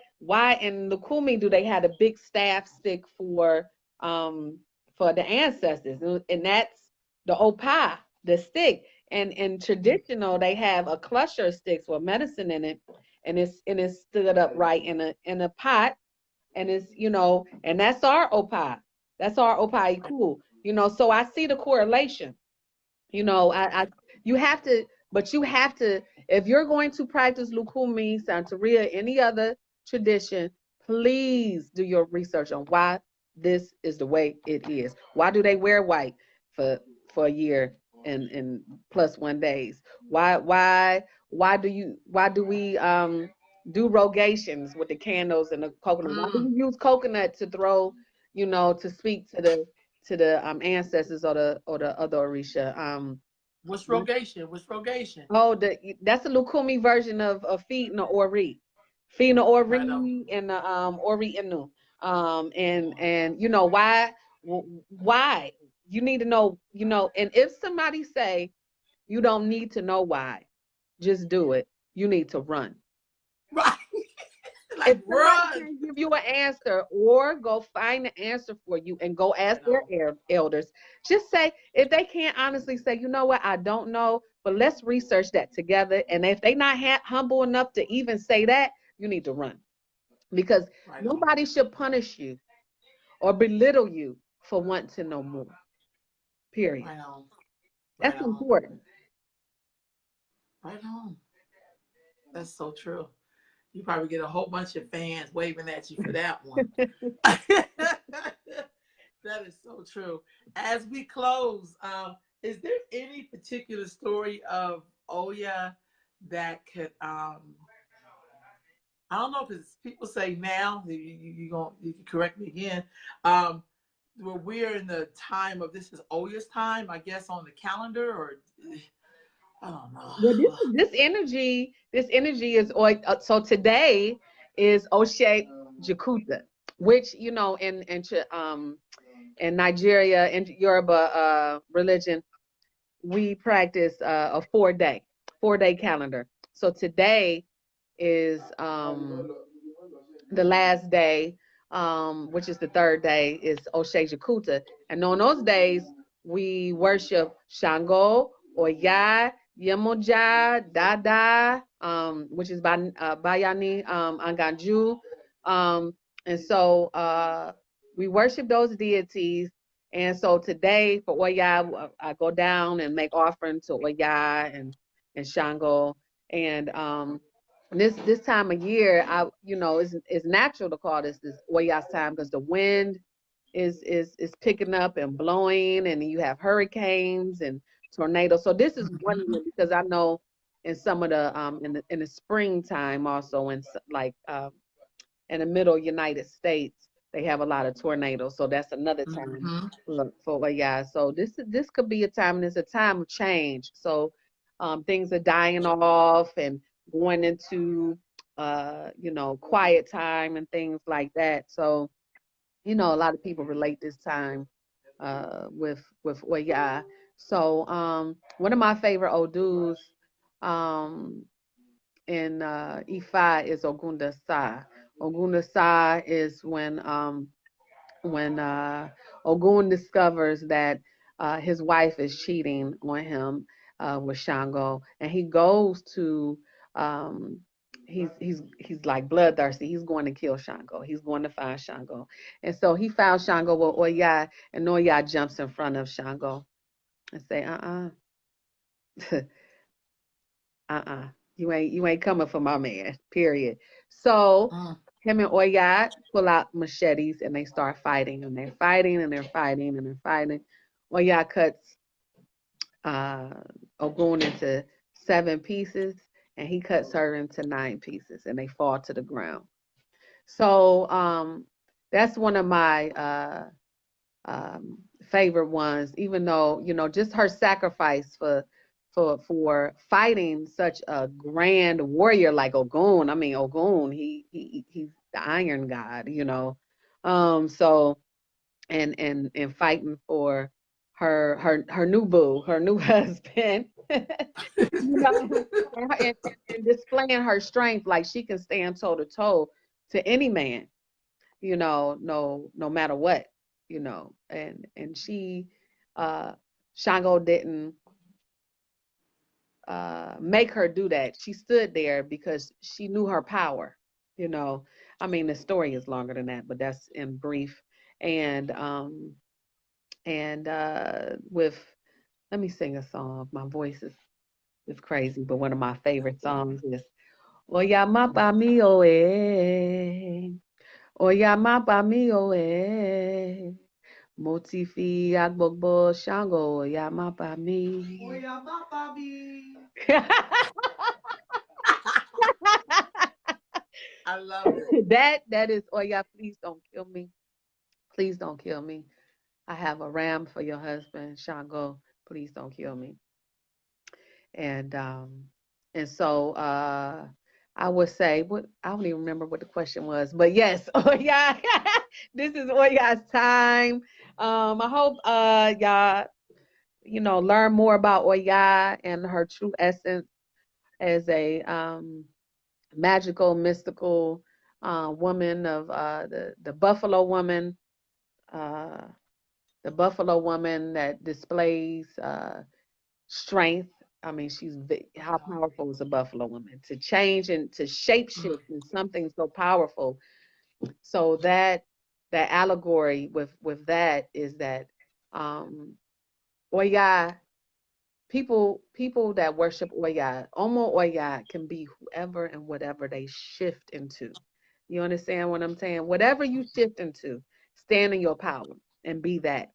in Lukumi do they have a big staff stick for the ancestors? And that's the opa, the stick. And in traditional, they have a cluster of sticks with medicine in it, and it's stood up right in a pot, and it's, you know, and that's our opa. That's our opa cool. You know, so I see the correlation. You know, I you have to, but you have to, if you're going to practice Lukumi, Santeria, any other tradition, please do your research on why this is the way it is. Why do they wear white for a year and plus 1 days? Why do we do rogations with the candles and the coconut? Why do we use coconut to throw, you know, to speak to the ancestors or the other Orisha? What's rogation? What's rogation? Oh, that's a Lukumi version of feeding the Ori. Feeding the Right on. Ori and the Ori Inu. And you know why? You need to know, you know, and if somebody say you don't need to know why, just do it. You need to run. Right. If Like, somebody run. can't give you an answer, or go find the answer for you and go ask Right their elders, just say, if they can't honestly say, you know what, I don't know, but let's research that together. And if they not humble enough to even say that, you need to run, because Right on. nobody should punish you or belittle you for wanting to know more. Period. Right on. Right That's on. important. Right on. That's so true. You probably get a whole bunch of fans waving at you for that one. That is so true. As we close, is there any particular story of Oya that could, I don't know, because people say now, you can correct me again, where we're in the time of, this is Oya's time, I guess, on the calendar, or I don't Well, know. this energy is so today is Oshe Jakuta, which, you know, in Nigeria and Yoruba religion, we practice a 4-day calendar. So today is the last day, which is the third day, is Oshe Jakuta. And on those days, we worship Shango, Oya, Yemoja, Dada, which is Bayani Anganju. And so we worship those deities. And so today for Oya, I go down and make offering to Oya and Shango. And this time of year, you know, it's natural to call this Oyas time, because the wind is picking up and blowing, and you have hurricanes and tornadoes. So this is one year, because I know in some of the in the springtime, also like in the middle United States, they have a lot of tornadoes. So that's another time Mm-hmm. for Oyas. So this could be a time, and it's a time of change. So things are dying off and going into you know, quiet time and things like that. So, you know, a lot of people relate this time with Oya. So one of my favorite Odus in Ifa is Ogunda Sa. Ogunda Sa is when Ogun discovers that his wife is cheating on him with Shango, and he goes to um, he's like bloodthirsty. He's going to kill Shango. He's going to find Shango, and so he found Shango with Oya, and Oya jumps in front of Shango, and say, uh-uh, you ain't coming for my man, period. So Mm. him and Oya pull out machetes and they start fighting, and they're fighting and they're fighting and they're fighting. Oya cuts uh Ogun into 7 pieces, and he cuts her into 9 pieces, and they fall to the ground. So that's one of my favorite ones, even though, just her sacrifice for fighting such a grand warrior like Ogun. I mean, Ogun, he's the Iron God. So and fighting for her new boo, her new husband. And displaying her strength, like she can stand toe to toe to any man, no matter what, and she uh Shango didn't make her do that. She stood there because she knew her power, you know. I mean, the story is longer than that, but that's in brief. And with let me sing a song. My voice is crazy, but one of my favorite songs is Oyama mi oe. Oyama mi oe. Mo ti fi agbogbo Shango Oyama mi. Oyama Bobby. I love it. That is Oya, please don't kill me. Please don't kill me. I have a ram for your husband, Shango. Please don't kill me. And so I would say what I don't even remember what the question was, but yes, Oya, this is Oya's time. I hope y'all learn more about Oya and her true essence as a magical, mystical woman of the Buffalo woman, uh, the Buffalo woman that displays strength. I mean, how powerful is a Buffalo woman to change and to shape shift in something so powerful. So that allegory with that is that Oya, people that worship Oya, Omo Oya can be whoever and whatever they shift into. You understand what I'm saying? Whatever you shift into, stand in your power and be that.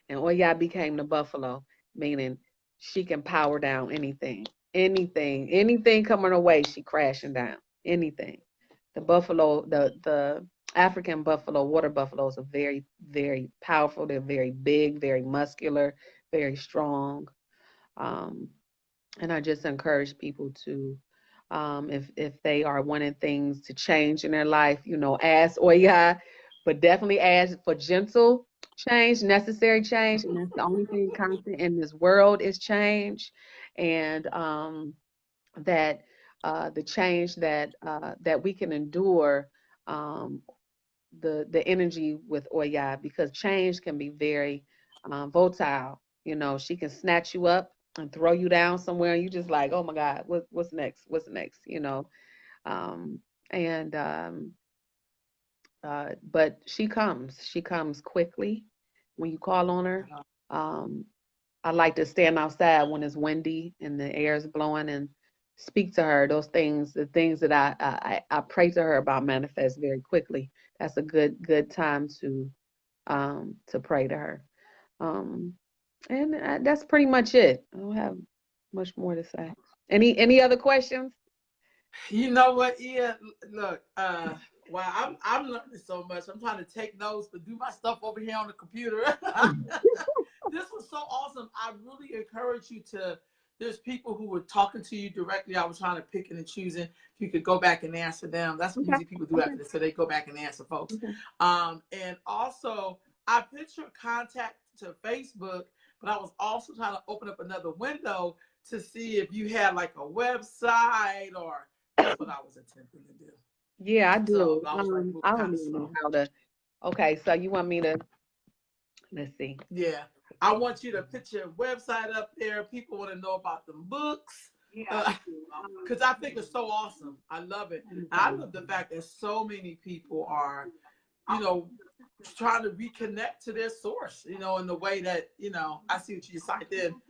And Oya became the buffalo, meaning she can power down anything. Anything coming her way, she crashing down. Anything. The buffalo, the African buffalo, water buffaloes are very, very powerful. They're very big, very muscular, very strong. Um, and I just encourage people to, if they are wanting things to change in their life, ask Oya, but definitely ask for gentle change, necessary change, and that's the only thing constant in this world is change, and that the change that we can endure. Um, the energy with Oya, because change can be very volatile. She can snatch you up and throw you down somewhere, and you just like, oh my God, what's next? What's next? Um, and but she comes. She comes quickly when you call on her. Um, I like to stand outside when it's windy and the air is blowing and speak to her. Those things, the things that I pray to her about manifest very quickly. That's a good time to pray to her. Um, and that's pretty much it. I don't have much more to say. Any other questions? You know what, Ia? Look, wow, I'm learning so much. I'm trying to take notes, but do my stuff over here on the computer. This was so awesome. I really encourage you to. There's people who were talking to you directly. I was trying to pick and choosing. If you could go back and answer them, that's what Okay. usually people do after this. So they go back and answer folks. Okay. And also, I put your contact to Facebook, but I was also trying to open up another window to see if you had like a website or that's what I was attempting to do. Yeah, I So do. I was like I moving don't kind of even know slow. how to. Okay, so you want me to? Let's see. Yeah. I want you to put your website up there. People want to know about the books. Yeah, I Because do. I think it's so awesome. I love it. Let me And I find love the fact that so many people are, you know, trying to reconnect to their source, in the way that, I see what you cite then.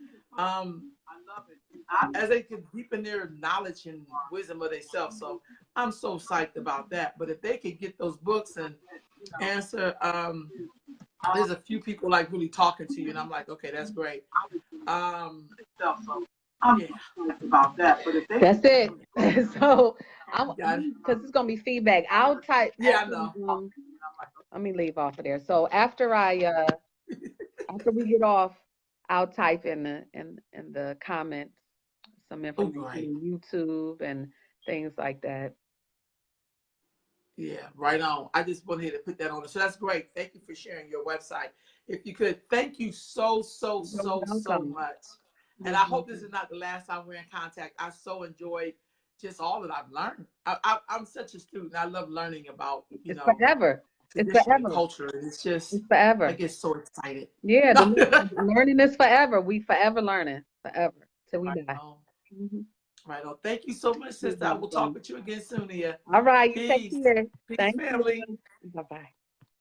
As they can deepen their knowledge and wisdom of themselves. So I'm so psyched about that. But if they could get those books and answer, there's a few people like really talking to you, and I'm like, okay, that's great. Yeah, about that. But if they That's it. So because it's gonna be feedback. I'll type. Yeah, I know. Let me leave off of there. So after after we get off, I'll type in the comments some information on YouTube and things like that. Yeah, right on. I just wanted to put that on. So that's great. Thank you for sharing your website. If you could, thank you so much. And I hope this is not the last time we're in contact. I so enjoyed just all that I've learned. I'm such a student. I love learning about, it's forever. It's forever. Culture. It's just it's forever. I get so excited. Yeah, the learning is forever. We forever learning. Forever. Till we die. Right on. Thank you so much, sister. I will talk with you again soon, Iya. All right. You take care. Peace, Thank family. you. Bye-bye.